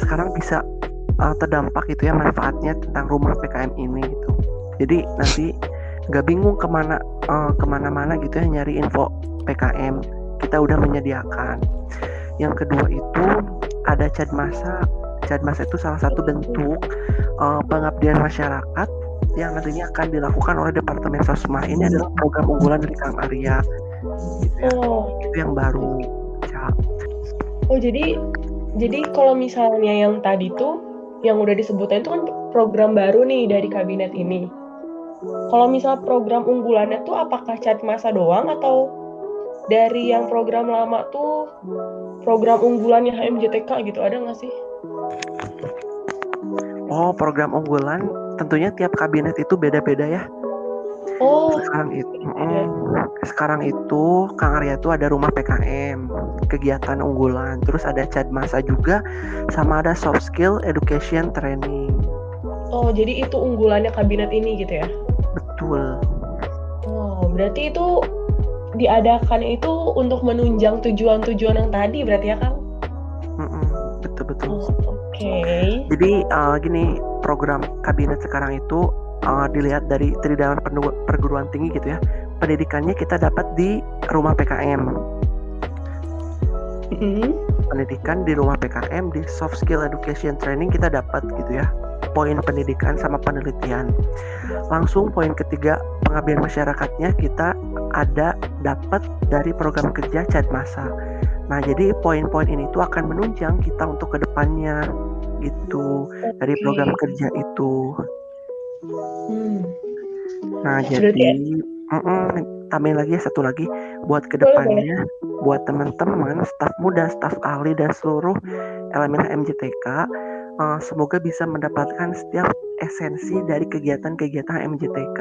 sekarang bisa terdampak gitu ya manfaatnya tentang rumah PKM ini gitu. Jadi nanti nggak bingung kemana-mana gitu ya nyari info PKM, kita udah menyediakan. Yang kedua itu ada Cadmasa. Cadmasa itu salah satu bentuk pengabdian masyarakat yang nantinya akan dilakukan oleh Departemen Sosma. Ini adalah program unggulan dari Kang Arya gitu ya. Itu yang baru ya. Jadi kalau misalnya yang tadi tuh yang udah disebutin itu kan program baru nih dari kabinet ini. Kalau misal program unggulannya tuh apakah Cadmasa doang atau dari yang program lama tuh program unggulannya HMJTK gitu, ada nggak sih? Oh, program unggulan tentunya tiap kabinet itu beda-beda ya. Oh, Sekarang itu Kang Arya itu ada rumah PKM, kegiatan unggulan, terus ada Cadmasa juga, sama ada soft skill education training. Oh, jadi itu unggulannya kabinet ini gitu ya? Betul. Oh, berarti itu diadakan itu untuk menunjang tujuan-tujuan yang tadi berarti ya, Kang? Betul. Oh, oke. Jadi gini, program kabinet sekarang itu dilihat dari Tridawan Perguruan Tinggi gitu ya. Pendidikannya kita dapat di rumah PKM. Pendidikan di rumah PKM, di soft skill education training kita dapat gitu ya. Poin pendidikan sama penelitian. Langsung poin ketiga, pengabdian masyarakatnya kita ada dapat dari program kerja Cadmasa. Nah, jadi poin-poin ini tuh akan menunjang kita untuk kedepannya gitu dari program kerja itu. Nah, jadi tambahin lagi satu lagi buat kedepannya, buat teman-teman, staf muda, staf ahli dan seluruh elemen HMJTK, semoga bisa mendapatkan setiap esensi dari kegiatan-kegiatan HMJTK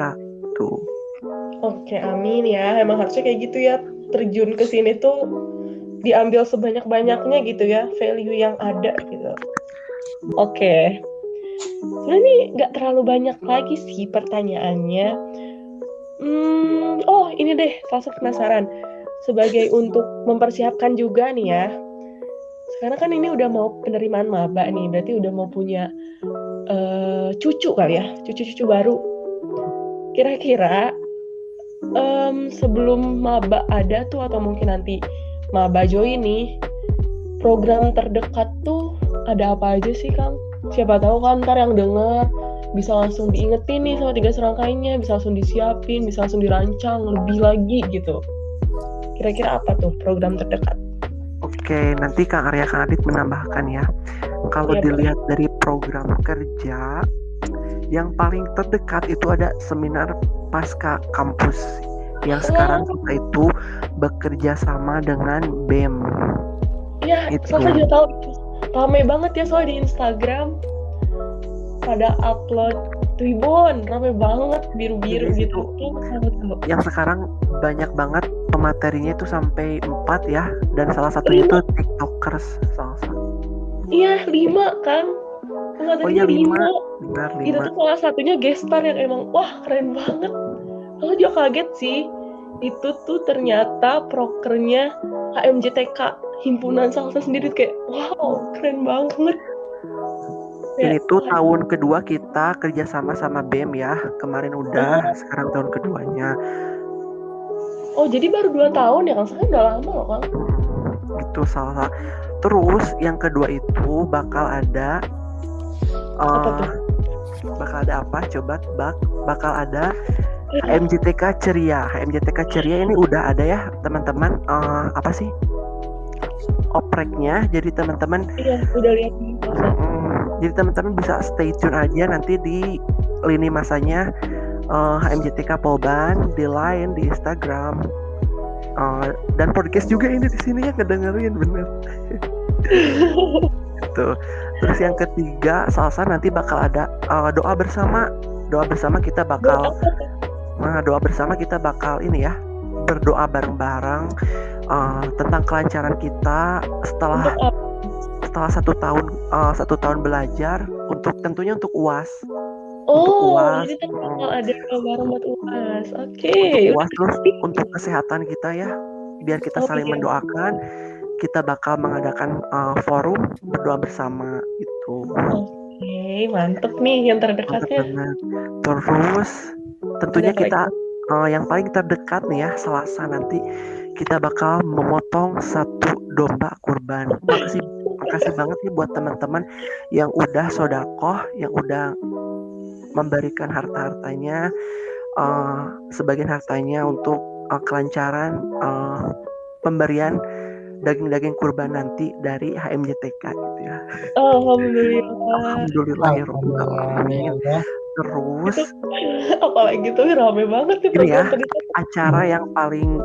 tuh. Oke, amin ya. Emang harusnya kayak gitu ya. Terjun ke sini tuh diambil sebanyak-banyaknya gitu ya, value yang ada gitu. Oke. Sebenarnya ini nggak terlalu banyak lagi sih pertanyaannya. Oh ini deh, langsung penasaran. Sebagai untuk mempersiapkan juga nih ya. Sekarang kan ini udah mau penerimaan maba nih, berarti udah mau punya cucu kali ya, cucu-cucu baru. Kira-kira sebelum maba ada tuh atau mungkin nanti maba join nih, program terdekat tuh ada apa aja sih, Kang? Siapa tahu kan ntar yang denger bisa langsung diingetin nih sama 3 serangkainya, bisa langsung disiapin, bisa langsung dirancang lebih lagi gitu. Kira-kira apa tuh program terdekat? Oke, nanti Kang Arya, Kang Adit menambahkan ya. Kalau dilihat dari program kerja, yang paling terdekat itu ada seminar pasca kampus yang sekarang kita itu bekerja sama dengan BEM. Iya, saya juga tahu itu. Rame banget ya soalnya di Instagram. Pada upload ribbon, rame banget, biru-biru gitu. Yang sekarang banyak banget pematerinya itu sampai 4 ya, dan salah satunya itu TikTokers salah satu. Iya, 5 Kang. Pematerinya 5. Benar, 5. Itu tuh salah satunya gestar yang emang wah keren banget. Aku juga kaget sih. Itu tuh ternyata prokernya HMJTK, himpunan salsa sendiri, kayak wow keren banget. Ini tuh tahun kedua kita kerjasama sama BEM ya. Kemarin udah, sekarang tahun keduanya. Oh jadi baru 2 tahun ya Kang? Sekarang udah lama loh Kang. Itu salah. Terus yang kedua itu bakal ada bakal ada apa? Coba bakal ada HMJTK Ceria. HMJTK Ceria ini udah ada ya teman-teman. Apa sih? Opreknya. Jadi teman-teman. Iya udah lihat. Jadi teman-teman bisa stay tune aja nanti di lini masanya HMJTK Polban, di Line, di Instagram, dan podcast juga ini di sini ya, ngedengerin bener. Gitu. Terus yang ketiga, salsa nanti bakal ada doa bersama. Doa bersama kita bakal ini ya, berdoa bareng-bareng tentang kelancaran kita setelah 1 tahun belajar, tentunya untuk UAS. Jadi bakal ada bareng buat UAS. Oke. UAS, terus untuk kesehatan kita ya, biar kita saling mendoakan, kita bakal mengadakan forum berdoa bersama itu. Oke, mantep nih yang terdekatnya. Terus tentunya Ada apa kita yang paling terdekat nih ya, Selasa nanti kita bakal memotong satu domba kurban. Makasih banget nih buat teman-teman yang udah sodakoh, yang udah memberikan harta-hartanya, sebagian hartanya untuk kelancaran pemberian daging-daging kurban nanti dari HMJTK gitu ya. Alhamdulillah. Alhamdulillahirobbilalamin. Alhamdulillah. Terus Apalagi tuh rame banget nih ini ya, program tadi. acara yang paling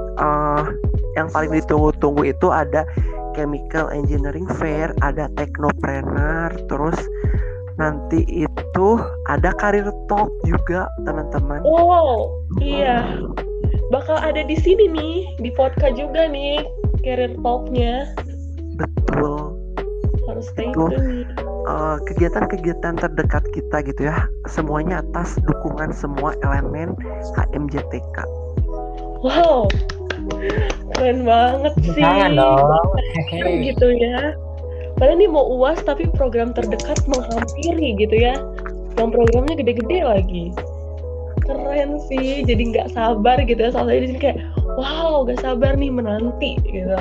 ditunggu-tunggu itu ada Chemical Engineering Fair, ada Technopreneur, terus nanti itu ada Career Talk juga teman-teman. Oh iya, bakal ada di sini nih, di podcast juga nih Career Talk-nya. Betul. Harus stay Itu tune nih. kegiatan-kegiatan terdekat kita gitu ya, semuanya atas dukungan semua elemen HMJTK. Wow, keren banget sih. Jangan dong. Gitu ya. Padahal ini mau UAS tapi program terdekat menghampiri gitu ya. Yang programnya gede-gede lagi. Keren sih, jadi nggak sabar gitu ya. Soalnya di sini kayak, wow, nggak sabar nih menanti gitu.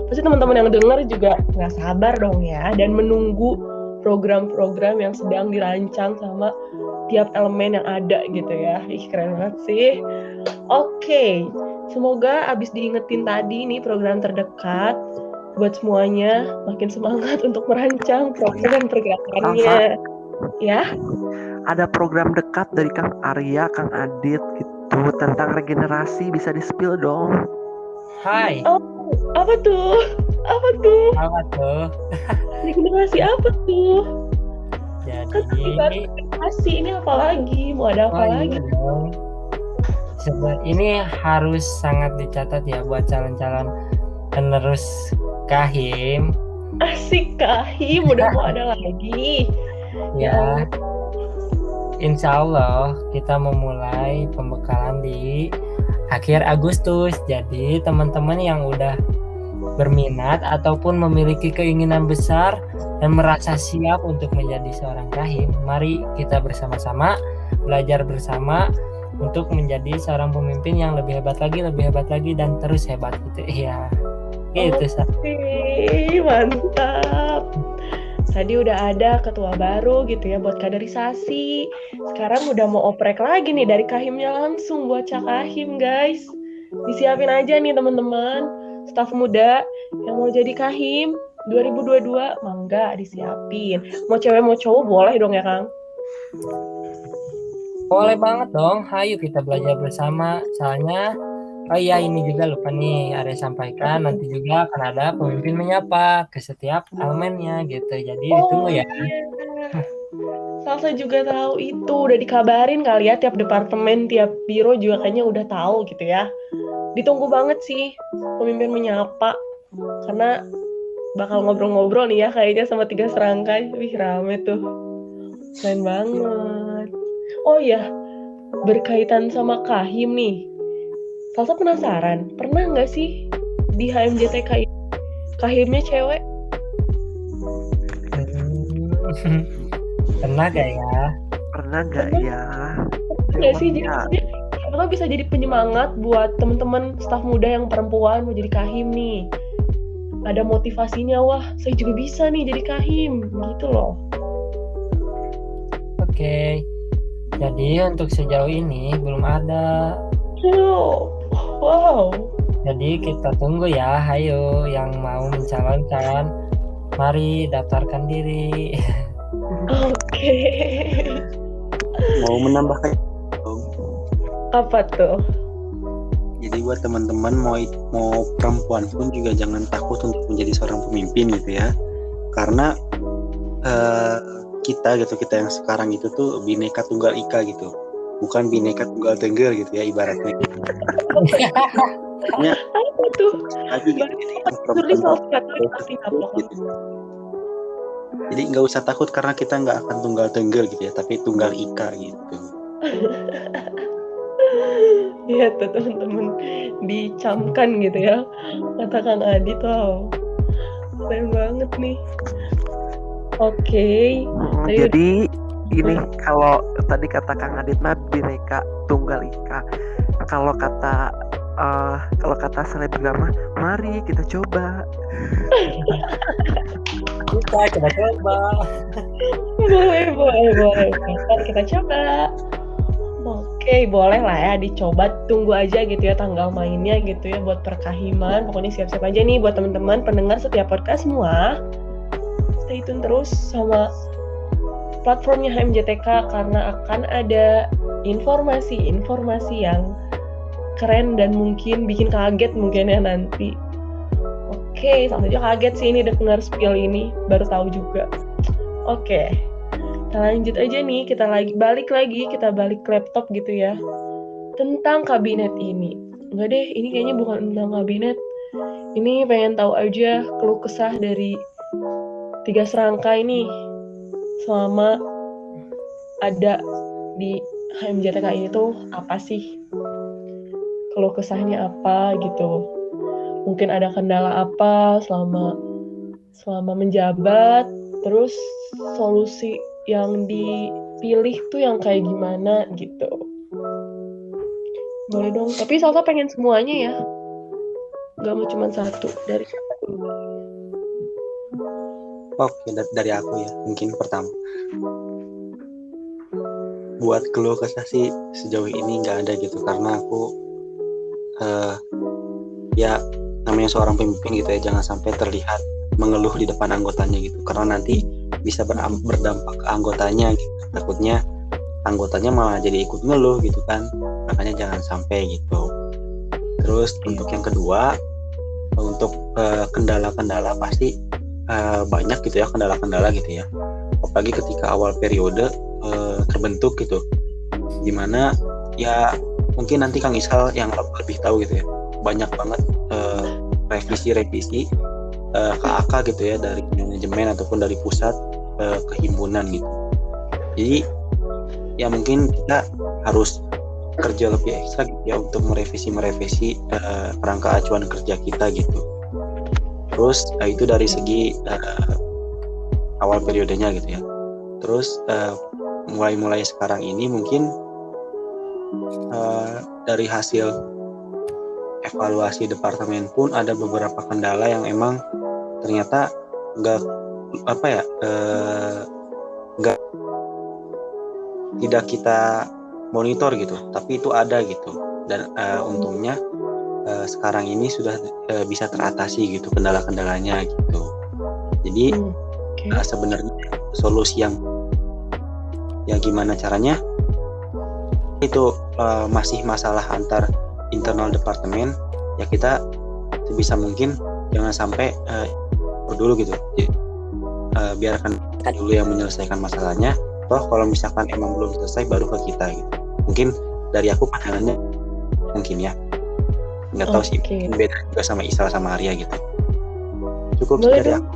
Pasti teman-teman yang dengar juga nggak sabar dong ya, dan menunggu program-program yang sedang dirancang sama tiap elemen yang ada gitu ya. Ih, keren banget sih. Oke, semoga abis diingetin tadi nih program terdekat buat semuanya makin semangat untuk merancang program pergerakannya. Ya, Ada program dekat dari Kang Arya, Kang Adit gitu tentang regenerasi, bisa di-spill dong. Hai. oh, apa tuh? Apa tuh? Apa tuh? Regenerasi apa tuh? Kan Jadi regenerasi ini apa lagi? Mau ada apa lagi? iya dong. Ini harus sangat dicatat ya buat calon-calon penerus Kahim. Asik Kahim, udah mau ada lagi. Ya, insya Allah kita memulai pembekalan di akhir Agustus. Jadi teman-teman yang udah berminat ataupun memiliki keinginan besar dan merasa siap untuk menjadi seorang kahim, mari kita bersama-sama belajar bersama untuk menjadi seorang pemimpin yang lebih hebat lagi dan terus hebat gitu ya. Gitu. Oke, mantap. Tadi udah ada ketua baru gitu ya buat kaderisasi. Sekarang udah mau oprek lagi nih dari kahimnya langsung buat cakahim guys. Disiapin aja nih teman-teman, staf muda yang mau jadi kahim 2022, mangga disiapin. Mau cewek mau cowok boleh dong ya Kang? Boleh banget dong, ayo kita belajar bersama. Soalnya, oh iya ini juga lupa nih Arya sampaikan, nanti juga akan ada pemimpin menyapa ke setiap elemennya gitu. Jadi ditunggu ya. Salsa juga tahu itu, udah dikabarin kali ya, tiap departemen, tiap biro juga kayaknya udah tahu gitu ya. Ditunggu banget sih pemimpin menyapa, karena bakal ngobrol-ngobrol nih ya kayaknya sama 3 serangkai. Wih, rame tuh. Keren banget. Oh iya, berkaitan sama kahim nih. Salsa penasaran, pernah nggak sih di HMJTK ini kahimnya cewek? Pernah gak ya? Pernah nggak ya? Nggak sih, jadi maksudnya bisa jadi penyemangat buat teman-teman staf muda yang perempuan mau jadi kahim nih. Ada motivasinya, wah saya juga bisa nih jadi kahim, gitu loh. Oke. Jadi untuk sejauh ini belum ada. Wow. Jadi kita tunggu ya, ayo yang mau mencalonkan, mari daftarkan diri. Oke. Mau menambahkan Apa tuh? jadi buat teman-teman mau perempuan pun juga jangan takut untuk menjadi seorang pemimpin gitu ya, karena kita yang sekarang itu tuh bineka tunggal ika gitu, bukan bineka tunggal tengger gitu ya ibaratnya. Apa tuh? Lagi gitu, jadi nggak usah takut karena kita nggak akan tunggal tengger gitu ya, tapi tunggal ika gitu. Iya tuh teman-teman, dicamkan gitu ya kata Kang Adi tuh. Keren banget nih. Oke. Jadi ini kalau tadi kata Kang Adit mah Bhinneka Tunggal Ika. Kalau kata selebgram mah mari kita coba. Kita coba. boleh. Ntar kita coba. Oke, boleh lah ya dicoba. Tunggu aja gitu ya tanggal mainnya gitu ya buat perkahiman. Pokoknya siap-siap aja nih buat teman-teman pendengar setiap podcast semua. Stay tune terus sama platformnya HMJTK karena akan ada informasi-informasi yang keren dan mungkin bikin kaget mungkin ya nanti. Oke, sama saja kaget sih ini dengar spill ini, baru tahu juga. Oke. Kita lanjut aja nih, kita balik ke laptop gitu ya. Tentang kabinet ini. Enggak deh, ini kayaknya bukan tentang kabinet. Ini pengen tahu aja keluh kesah dari 3 serangka ini selama ada di HMJTK ini tuh apa sih? Keluh kesahnya apa gitu. Mungkin ada kendala apa selama menjabat, terus solusi yang dipilih tuh yang kayak gimana gitu. Boleh dong, tapi Salsa pengen semuanya ya. Gak mau cuma satu. Dari siapa dulu? Oke, dari aku ya. Mungkin pertama. Buat keluh kesah sih sejauh ini nggak ada gitu. Karena aku ya namanya seorang pemimpin gitu ya. Jangan sampai terlihat mengeluh di depan anggotanya gitu. Karena nanti bisa berdampak ke anggotanya gitu. Takutnya anggotanya malah jadi ikut ngeluh gitu kan. Makanya jangan sampai gitu. Terus untuk yang kedua, untuk kendala-kendala pasti banyak gitu ya, kendala-kendala gitu ya. Apalagi ketika awal periode terbentuk gitu. Dimana ya mungkin nanti Kang Isal yang lebih tahu gitu ya. Banyak banget revisi KAK gitu ya dari manajemen ataupun dari pusat ke himpunan gitu. Jadi ya mungkin kita harus kerja lebih ekstra gitu ya untuk merevisi kerangka acuan kerja kita gitu. Terus itu dari segi awal periodenya gitu ya. Terus mulai sekarang ini mungkin dari hasil evaluasi departemen pun ada beberapa kendala yang emang ternyata tidak kita monitor gitu, tapi itu ada gitu. Dan untungnya sekarang ini sudah bisa teratasi gitu kendala-kendalanya gitu. Jadi sebenarnya solusi yang gimana caranya itu masih masalah antar internal departemen ya, kita sebisa mungkin jangan sampai dulu gitu. Jadi, biarkan dulu yang menyelesaikan masalahnya. Toh kalau misalkan emang belum selesai baru ke kita gitu. Mungkin dari aku pandangannya mungkin ya. Nggak tahu sih, beda juga sama Isal sama Arya gitu. Cukup dari aku.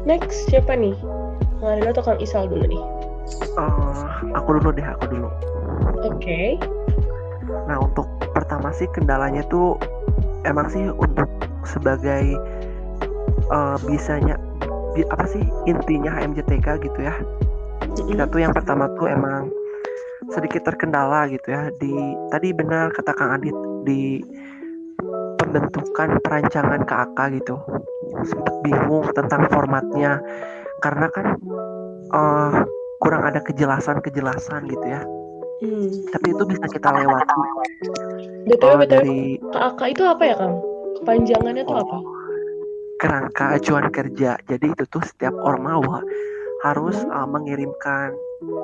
Next siapa nih? Kang Arya atau Kang Isal dulu nih? Aku dulu. Oke. Nah untuk pertama sih kendalanya tuh emang sih untuk sebagai intinya HMJTK gitu ya. Kita tuh yang pertama tuh emang sedikit terkendala gitu ya. Tadi benar kata Kang Adit di pembentukan perancangan KAK gitu. Sempat bingung tentang formatnya karena kan kurang ada kejelasan gitu ya. Tapi itu bisa kita lewati. BTW KAK itu apa ya Kang? Kepanjangannya tuh apa? Kerangka acuan kerja. Jadi itu tuh setiap ormawa harus mengirimkan,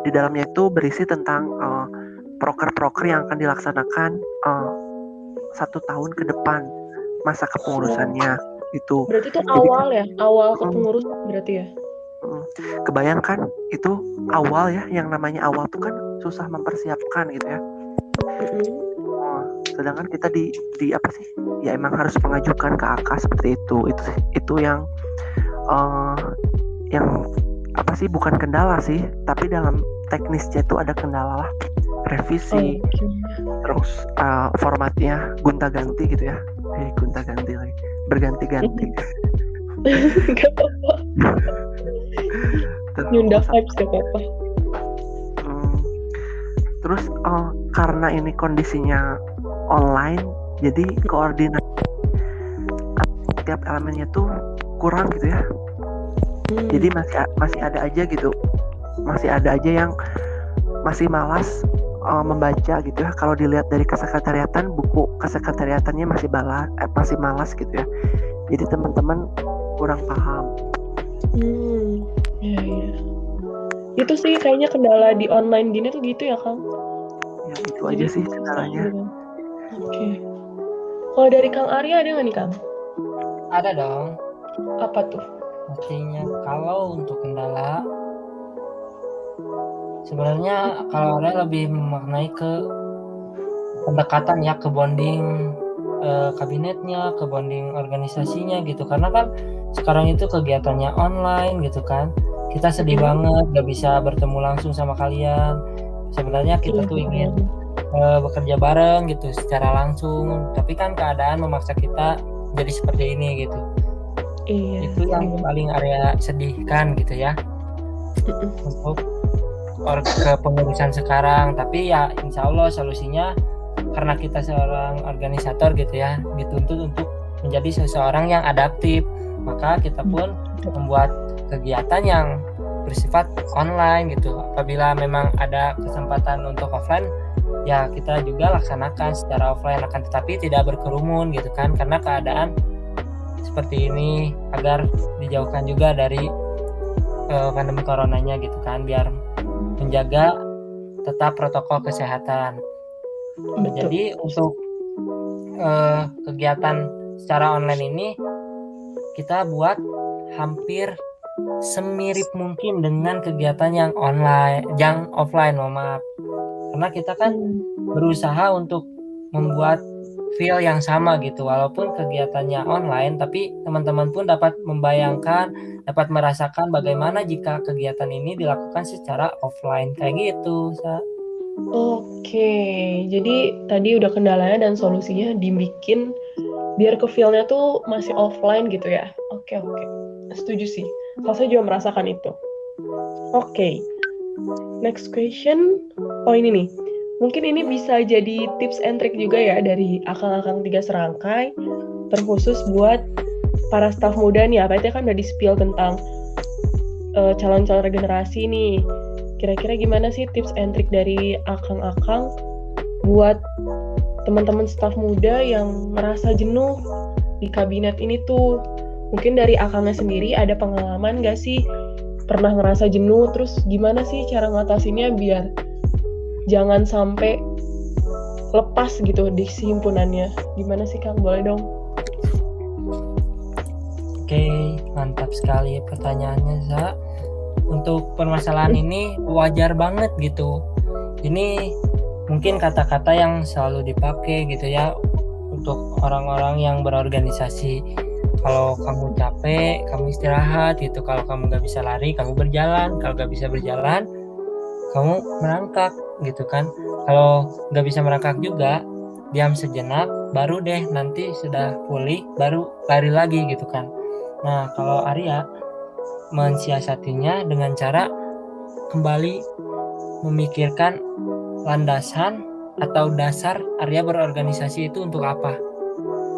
di dalamnya itu berisi tentang proker-proker yang akan dilaksanakan 1 tahun ke depan masa kepengurusannya itu. Berarti itu awal kepengurusan berarti ya? Kebayangkan itu awal ya, yang namanya awal tuh kan susah mempersiapkan gitu ya. Sedangkan kita di apa sih? Ya emang harus mengajukan ke AK seperti itu. Itu yang apa sih, bukan kendala sih, tapi dalam teknisnya itu ada kendala lah. Revisi, terus formatnya gonta-ganti gitu ya. Gonta-ganti lagi, berganti-ganti. Gak apa-apa. Nyunda vibes gak apa-apa. Terus karena ini kondisinya online, jadi koordinasi setiap elemennya tuh kurang gitu ya. Jadi masih ada aja gitu, masih ada aja yang masih malas membaca gitu ya. Kalau dilihat dari kesekretariatan, buku kesekretariatannya masih malas gitu ya. Jadi teman-teman kurang paham. Ya. Itu sih kayaknya kendala di online gini tuh gitu ya, Kang. Ya itu aja sih kendalanya. Oke. Kalau dari Kang Arya ada nggak nih, Kang? Ada dong. Apa tuh? Pastinya kalau untuk kendala, sebenarnya kalau ada lebih memaknai ke pendekatan ya, ke bonding kabinetnya, ke bonding organisasinya gitu. Karena kan sekarang itu kegiatannya online gitu kan. Kita sedih banget gak bisa bertemu langsung sama kalian. Sebenarnya kita tuh ingin bekerja bareng gitu secara langsung, tapi kan keadaan memaksa kita jadi seperti ini gitu. Itu yang paling Arya sedihkan gitu ya untuk kepengurusan sekarang. Tapi ya insya Allah solusinya, karena kita seorang organisator gitu ya, dituntut untuk menjadi seseorang yang adaptif, maka kita pun membuat kegiatan yang bersifat online gitu. Apabila memang ada kesempatan untuk offline, ya kita juga laksanakan secara offline, akan tetapi tidak berkerumun gitu kan, karena keadaan seperti ini, agar dijauhkan juga dari pandemi coronanya gitu kan, biar menjaga tetap protokol kesehatan. Jadi untuk kegiatan secara online ini kita buat hampir semirip mungkin dengan kegiatan yang offline, maaf. Karena kita kan berusaha untuk membuat feel yang sama gitu, walaupun kegiatannya online, tapi teman-teman pun dapat membayangkan, dapat merasakan bagaimana jika kegiatan ini dilakukan secara offline kayak gitu. Oke, jadi tadi udah kendalanya dan solusinya dibikin biar ke feel-nya tuh masih offline gitu ya. Oke. Setuju sih. Saya juga merasakan itu. Oke. Next question. Oh ini nih. Mungkin ini bisa jadi tips and trick juga ya dari akang-akang 3 serangkai, terkhusus buat para staf muda nih. Apa itu kan udah di-spill tentang calon-calon regenerasi nih. Kira-kira gimana sih tips and trick dari akang-akang buat teman-teman staf muda yang merasa jenuh di kabinet ini tuh? Mungkin dari akangnya sendiri ada pengalaman gak sih pernah ngerasa jenuh, terus gimana sih cara ngatasinnya biar jangan sampai lepas gitu di himpunannya? Gimana sih Kang? Boleh dong? Oke, mantap sekali pertanyaannya, Za. Untuk permasalahan ini wajar banget gitu. Ini mungkin kata-kata yang selalu dipakai gitu ya untuk orang-orang yang berorganisasi. Kalau kamu capek, kamu istirahat gitu. Kalau kamu gak bisa lari, kamu berjalan. Kalau gak bisa berjalan, kamu merangkak gitu kan. Kalau gak bisa merangkak juga, diam sejenak, baru deh nanti sudah pulih, baru lari lagi gitu kan. Nah, kalau Arya mensiasatinya dengan cara kembali memikirkan landasan atau dasar Arya berorganisasi itu untuk apa.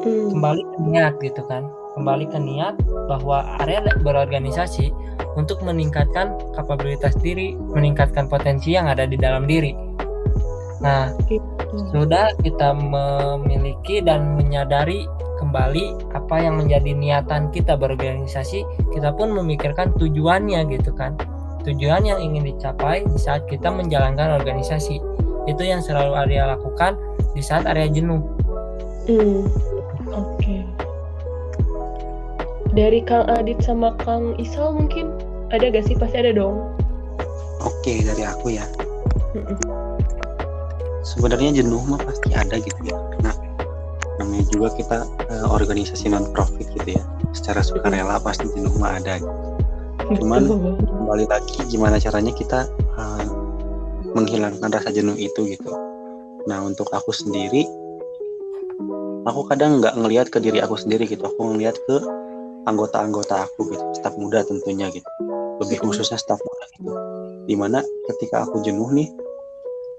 Kembali ke niat gitu kan. Kembali ke niat bahwa Arya berorganisasi untuk meningkatkan kapabilitas diri, meningkatkan potensi yang ada di dalam diri. Nah, sudah kita memiliki dan menyadari kembali apa yang menjadi niatan kita berorganisasi, kita pun memikirkan tujuannya gitu kan. Tujuan yang ingin dicapai di saat kita menjalankan organisasi. Itu yang selalu Arya lakukan di saat Arya jenuh. Oke. Dari Kang Adit sama Kang Isal mungkin ada gak sih? Pasti ada dong. Oke, dari aku ya. Sebenarnya jenuh mah pasti ada gitu ya. Nah, namanya juga kita organisasi non profit gitu ya, secara sukarela pasti jenuh mah ada gitu. Cuman kembali lagi gimana caranya kita menghilangkan rasa jenuh itu gitu. Nah, untuk aku sendiri, aku kadang nggak ngelihat ke diri aku sendiri gitu, aku ngelihat ke anggota-anggota aku gitu, staf muda tentunya gitu, lebih khususnya staf muda gitu. Dimana ketika aku jenuh nih,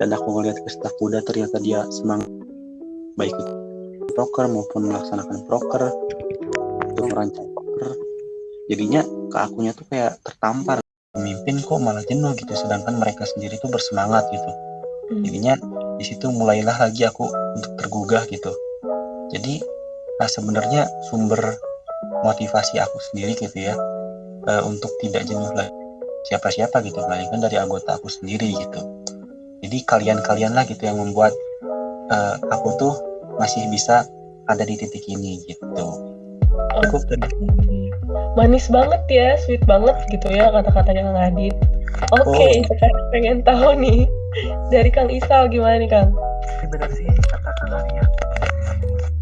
dan aku ngeliat ke staf muda ternyata dia semangat baik itu proker maupun melaksanakan proker untuk merancang proker, jadinya ke akunya tuh kayak tertampar, pemimpin kok malah jenuh gitu sedangkan mereka sendiri tuh bersemangat gitu. Jadinya di situ mulailah lagi aku untuk tergugah gitu. Jadi sebenarnya sumber motivasi aku sendiri gitu ya, untuk tidak jenuh lagi siapa-siapa gitu, melainkan dari anggota aku sendiri gitu. Jadi kalian-kalian lah gitu yang membuat aku tuh masih bisa ada di titik ini gitu. Cukup tadi. Manis banget ya, sweet banget gitu ya kata-katanya Kang Adit. Oke, sekarang pengen tahu nih dari Kang Isal gimana nih Kang? Bener sih kata Kang Arya.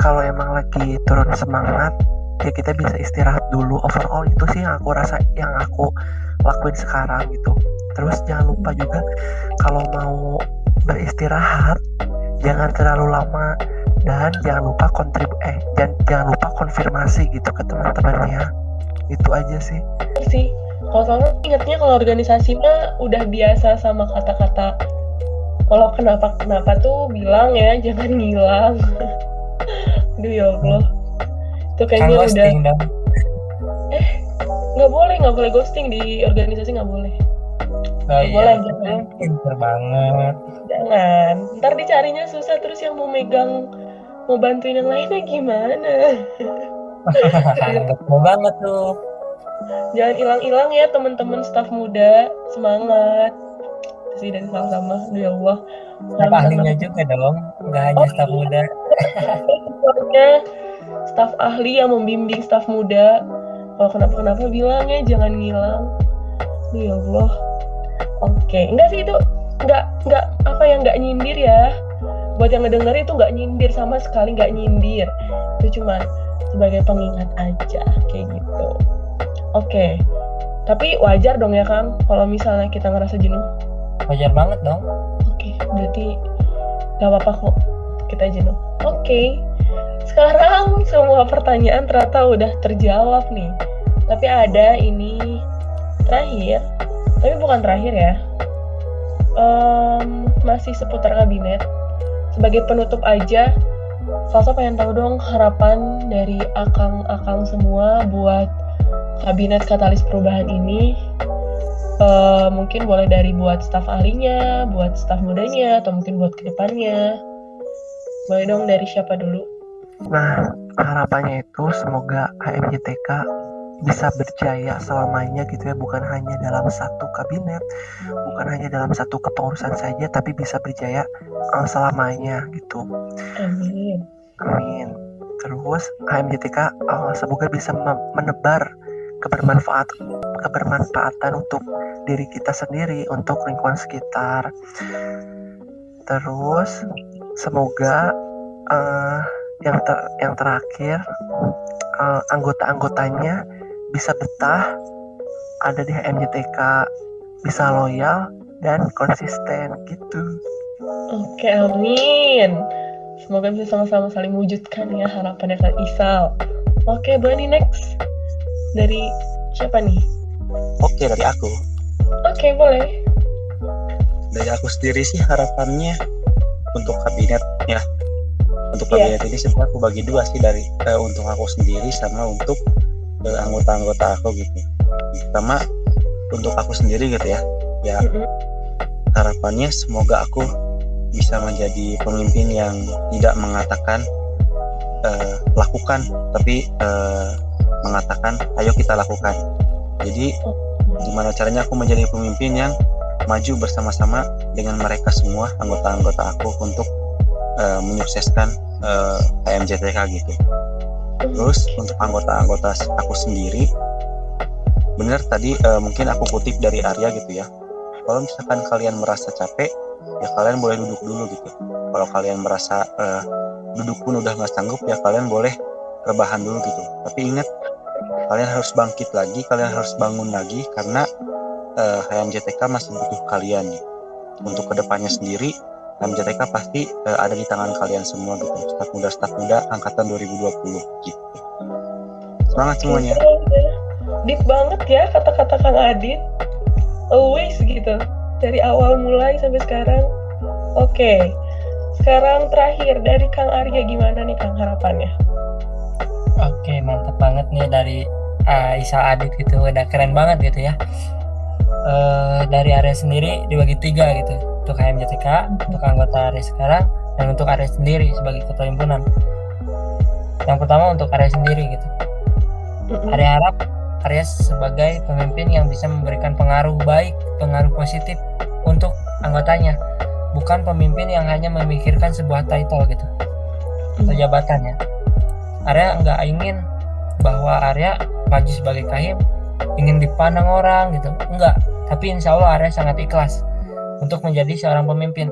Kalau emang lagi turun semangat, ya kita bisa istirahat dulu. Overall itu sih yang aku rasa, yang aku lakuin sekarang gitu. Terus jangan lupa juga kalau mau beristirahat jangan terlalu lama, dan jangan lupa jangan lupa konfirmasi gitu ke teman-temannya. Itu aja sih. Kalau soalnya ingatnya kalau organisasi mah udah biasa sama kata-kata kalau kenapa tuh bilang ya jangan ngilang. Aduh ya Allah, itu kayaknya udah nggak boleh ghosting di organisasi, nggak boleh. Boleh jangan. Pinter banget. Jangan, ntar dicarinya susah, terus yang mau bantuin yang lainnya gimana? Betul banget tuh. Jangan hilang-hilang ya teman-teman staf muda, semangat. Sih dari sama-sama, ya Allah. Staf ahlinya juga dong, nggak hanya staf muda. Staf ahli yang membimbing staf muda. Kalau kenapa bilang ya jangan ngilang. Ya Allah. Oke, enggak sih itu nggak nyindir ya. Buat yang ngedenger itu nggak nyindir, sama sekali nggak nyindir. Itu cuma sebagai pengingat aja kayak gitu. Oke. Tapi wajar dong ya Kang kalau misalnya kita ngerasa jenuh. Wajar banget dong. Oke, berarti nggak apa-apa kok kita jenuh. Oke. Sekarang semua pertanyaan ternyata udah terjawab nih. Tapi ada ini terakhir, tapi bukan terakhir ya. Masih seputar kabinet. Sebagai penutup aja, Salsa pengen tahu dong harapan dari akang-akang semua buat kabinet katalis perubahan ini. Mungkin boleh dari buat staf ahlinya, buat staf mudanya, atau mungkin buat kedepannya. Boleh dong dari siapa dulu? Nah, harapannya itu semoga HMJTK bisa berjaya selamanya gitu ya, bukan hanya dalam satu kabinet, bukan hanya dalam satu kepengurusan saja, tapi bisa berjaya selamanya gitu. Amin. Terus HMJTK semoga bisa menebar kebermanfaatan untuk diri kita sendiri, untuk lingkungan sekitar. Terus semoga yang terakhir anggota-anggotanya bisa betah ada di HMJTK, bisa loyal dan konsisten gitu. Oke, amin. Semoga bisa sama-sama saling wujudkan ya harapannya Kak Isal. Oke, boleh nih next. Dari siapa nih? Oke, dari aku. Oke, boleh. Dari aku sendiri sih harapannya untuk kabinet ya. Untuk kabinet ini sebenarnya aku bagi dua sih, dari untuk aku sendiri sama untuk anggota-anggota aku gitu. Pertama untuk aku sendiri gitu ya. Harapannya semoga aku bisa menjadi pemimpin yang tidak mengatakan lakukan, tapi mengatakan ayo kita lakukan. Jadi gimana caranya aku menjadi pemimpin yang maju bersama-sama dengan mereka semua anggota-anggota aku untuk menyukseskan HMJTK gitu. Terus untuk anggota-anggota aku sendiri, bener tadi mungkin aku kutip dari Arya gitu ya. Kalau misalkan kalian merasa capek, ya kalian boleh duduk dulu gitu. Kalau kalian merasa duduk pun udah nggak sanggup, ya kalian boleh rebahan dulu gitu. Tapi ingat, kalian harus bangkit lagi, kalian harus bangun lagi, karena HMJTK masih butuh kalian gitu. Untuk kedepannya sendiri, HMJTK pasti ada di tangan kalian semua gitu. Staf muda angkatan 2020 gitu. Semangat semuanya. Deep banget ya kata-kata Kang Adit. Always gitu. Dari awal mulai sampai sekarang. Oke. Sekarang terakhir dari Kang Arya, gimana nih Kang harapannya? Oke, mantap banget nih dari Isa Adit gitu, udah keren banget gitu ya. Dari Arya sendiri dibagi 3 gitu, untuk HMJTK, untuk anggota Arya sekarang, dan untuk Arya sendiri sebagai ketua himpunan. Yang pertama untuk Arya sendiri gitu. Arya harap Arya sebagai pemimpin yang bisa memberikan pengaruh baik, pengaruh positif untuk anggotanya, bukan pemimpin yang hanya memikirkan sebuah title gitu atau jabatannya. Arya nggak ingin bahwa Arya maju sebagai kahim ingin dipandang orang gitu, enggak. Tapi insya Allah Arya sangat ikhlas untuk menjadi seorang pemimpin.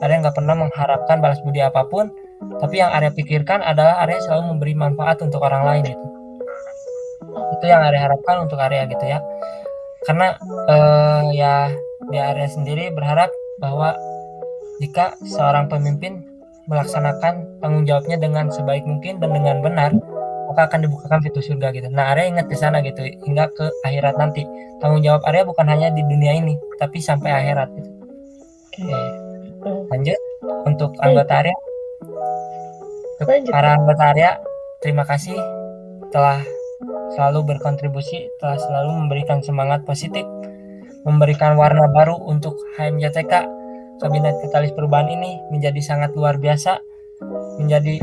Arya nggak pernah mengharapkan balas budi apapun, tapi yang Arya pikirkan adalah Arya selalu memberi manfaat untuk orang lain gitu. Itu yang Arya harapkan untuk Arya gitu ya. Karena ya di Arya sendiri berharap bahwa jika seorang pemimpin melaksanakan tanggung jawabnya dengan sebaik mungkin dan dengan benar, maka akan dibukakan pintu surga gitu. Nah, Arya ingat di sana gitu hingga ke akhirat nanti. Tanggung jawab Arya bukan hanya di dunia ini, tapi sampai akhirat gitu. Oke. Lanjut untuk anggota Arya. Untuk para anggota Arya, terima kasih telah selalu berkontribusi, telah selalu memberikan semangat positif, memberikan warna baru untuk HMJTK. Kabinet Katalis Perubahan ini menjadi sangat luar biasa, menjadi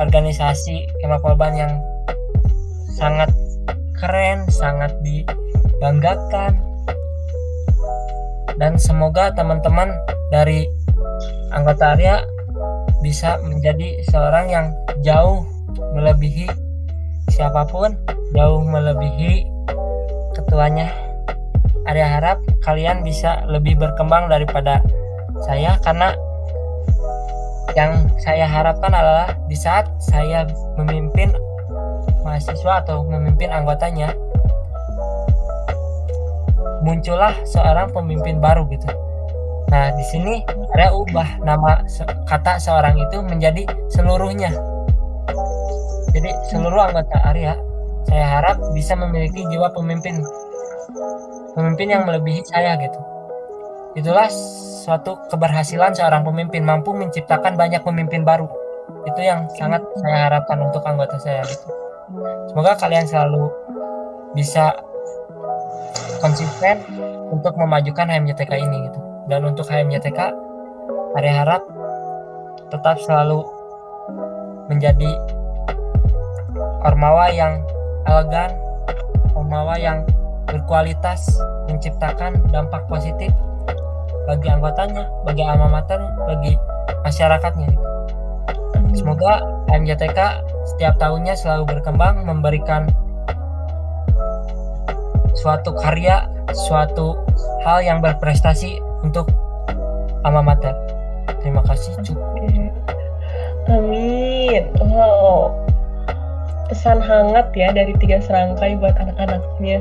organisasi Kema Polban yang sangat keren, sangat dibanggakan, dan semoga teman-teman dari anggota Arya bisa menjadi seorang yang jauh melebihi siapapun, jauh melebihi ketuanya. Arya harap kalian bisa lebih berkembang daripada saya, karena yang saya harapkan adalah di saat saya memimpin mahasiswa atau memimpin anggotanya, muncullah seorang pemimpin baru gitu. Nah, di sini Arya ubah nama kata seorang itu menjadi seluruhnya. Jadi seluruh anggota Arya saya harap bisa memiliki jiwa pemimpin yang melebihi saya gitu. Itulah suatu keberhasilan seorang pemimpin, mampu menciptakan banyak pemimpin baru. Itu yang sangat saya harapkan untuk anggota saya gitu. Semoga kalian selalu bisa konsisten untuk memajukan HMJTK ini gitu. Dan untuk HMJTK, Arya harap tetap selalu menjadi ormawa yang elegan, ormawa yang berkualitas, menciptakan dampak positif bagi anggotanya, bagi alma mater, bagi masyarakatnya. Semoga HMJTK setiap tahunnya selalu berkembang, memberikan suatu karya, suatu hal yang berprestasi untuk alma mater. Terima kasih, cukup. Amin. Wow, pesan hangat ya dari 3 serangkai buat anak-anaknya.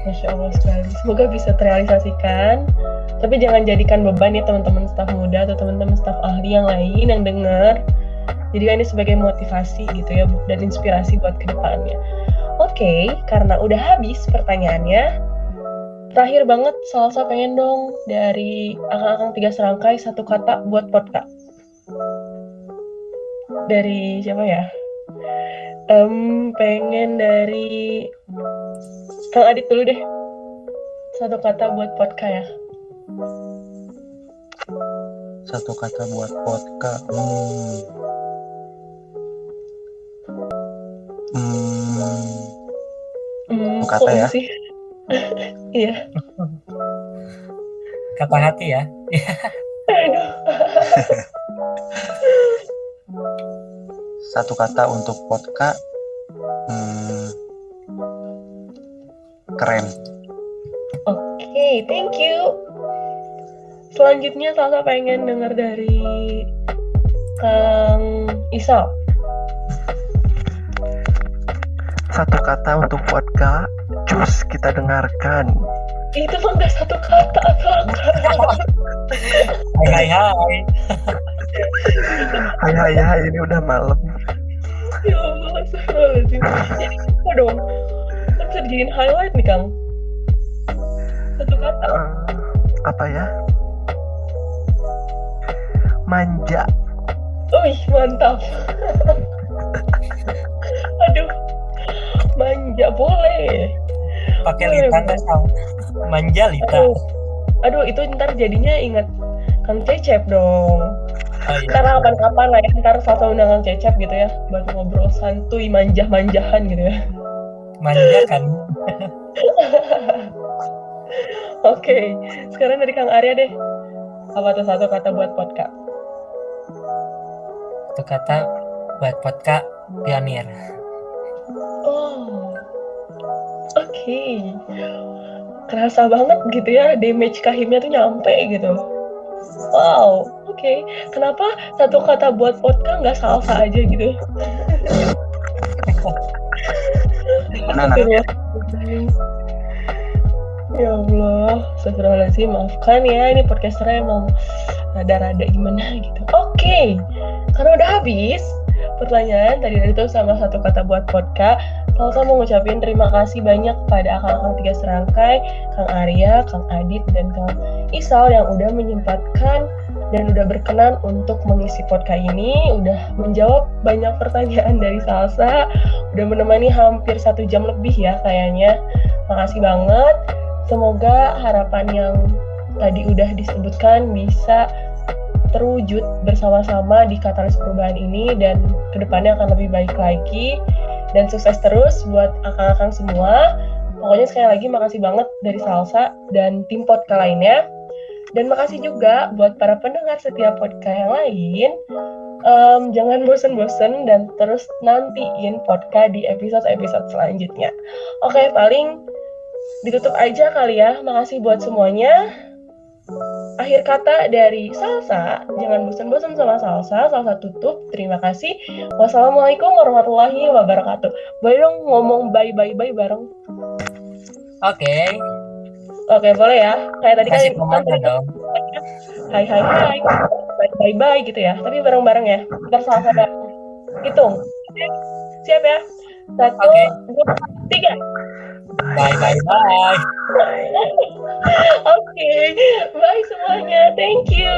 Masya Allah sekali. Semoga bisa terrealisasikan. Tapi jangan jadikan beban ya teman-teman staf muda atau teman-teman staf ahli yang lain yang dengar. Jadikan ini sebagai motivasi gitu ya, dan inspirasi buat kedepannya. Oke, karena udah habis pertanyaannya, terakhir banget Salsa pengen dong dari akang-akang 3 serangkai 1 kata buat podcast. Dari siapa ya? Pengen dari Kang Adit dulu deh. 1 kata buat podcast ya. 1 kata buat podcast. Kata ya. Iya. Kata hati ya. Satu kata untuk podcast. Keren. Oke, thank you. Selanjutnya Salsa pengen dengar dari Kang Isal. 1 kata untuk podcast, cus kita dengarkan. Itu mah nggak 1 kata atau Hai. Hai, ini udah malam. Ya Allah, astagfirullahaladzim. Jadi apa dong? Kan bisa dijadiin highlight nih Kang. 1 kata. Apa ya? manja. Wih, mantap. Aduh, manja boleh. Pakai Boleh, Lita nggak tahu. Manja Lita. Aduh, itu ntar jadinya ingat Kang Cecep dong. Oh iya. Ntar kapan-kapan lah ya, ntar satu undang Kang Cecep gitu ya, buat ngobrol santuy manjah-manjahan gitu ya. Manja kan. Oke, sekarang dari Kang Arya deh. Apa tuh satu kata buat podcast? Satu kata buat podcast pionir. Oh, oke. Kerasa banget gitu ya, damage kahimnya tuh nyampe gitu. Wow, oke. Kenapa satu kata buat podcast nggak salsa aja gitu? Nah, Ya Allah, astagfirullahaladzim, maafkan ya, ini podcasternya emang rada-rada gimana gitu. Oke, karena udah habis pertanyaan tadi itu sama satu kata buat podcast, Salsa mau ngucapin terima kasih banyak kepada akang-akang 3 serangkai, Kang Arya, Kang Adit, dan Kang Isal yang udah menyempatkan dan udah berkenan untuk mengisi podcast ini, udah menjawab banyak pertanyaan dari Salsa, udah menemani hampir 1 jam lebih ya kayaknya. Makasih banget. Semoga harapan yang tadi udah disebutkan bisa terwujud bersama-sama di Katalis Perubahan ini dan kedepannya akan lebih baik lagi dan sukses terus buat akang-akang semua. Pokoknya sekali lagi makasih banget dari Salsa dan tim podcast lainnya, dan makasih juga buat para pendengar setiap podcast yang lain. Jangan bosen-bosen dan terus nantiin podcast di episode-episode selanjutnya. Oke, paling ditutup aja kali ya. Makasih buat semuanya. Akhir kata dari Salsa, jangan bosan-bosan sama Salsa. Salsa tutup. Terima kasih. Wassalamualaikum warahmatullahi wabarakatuh. Boleh dong ngomong bye bareng. Oke. Oke, boleh ya. Kayak tadi Kasih kan komando dong. hai bye gitu ya. Tapi bareng-bareng ya. Ntar Salsa hitung. Oke, siap ya. 1, Oke. 2, 3. Bye. Oke, bye semuanya. Thank you.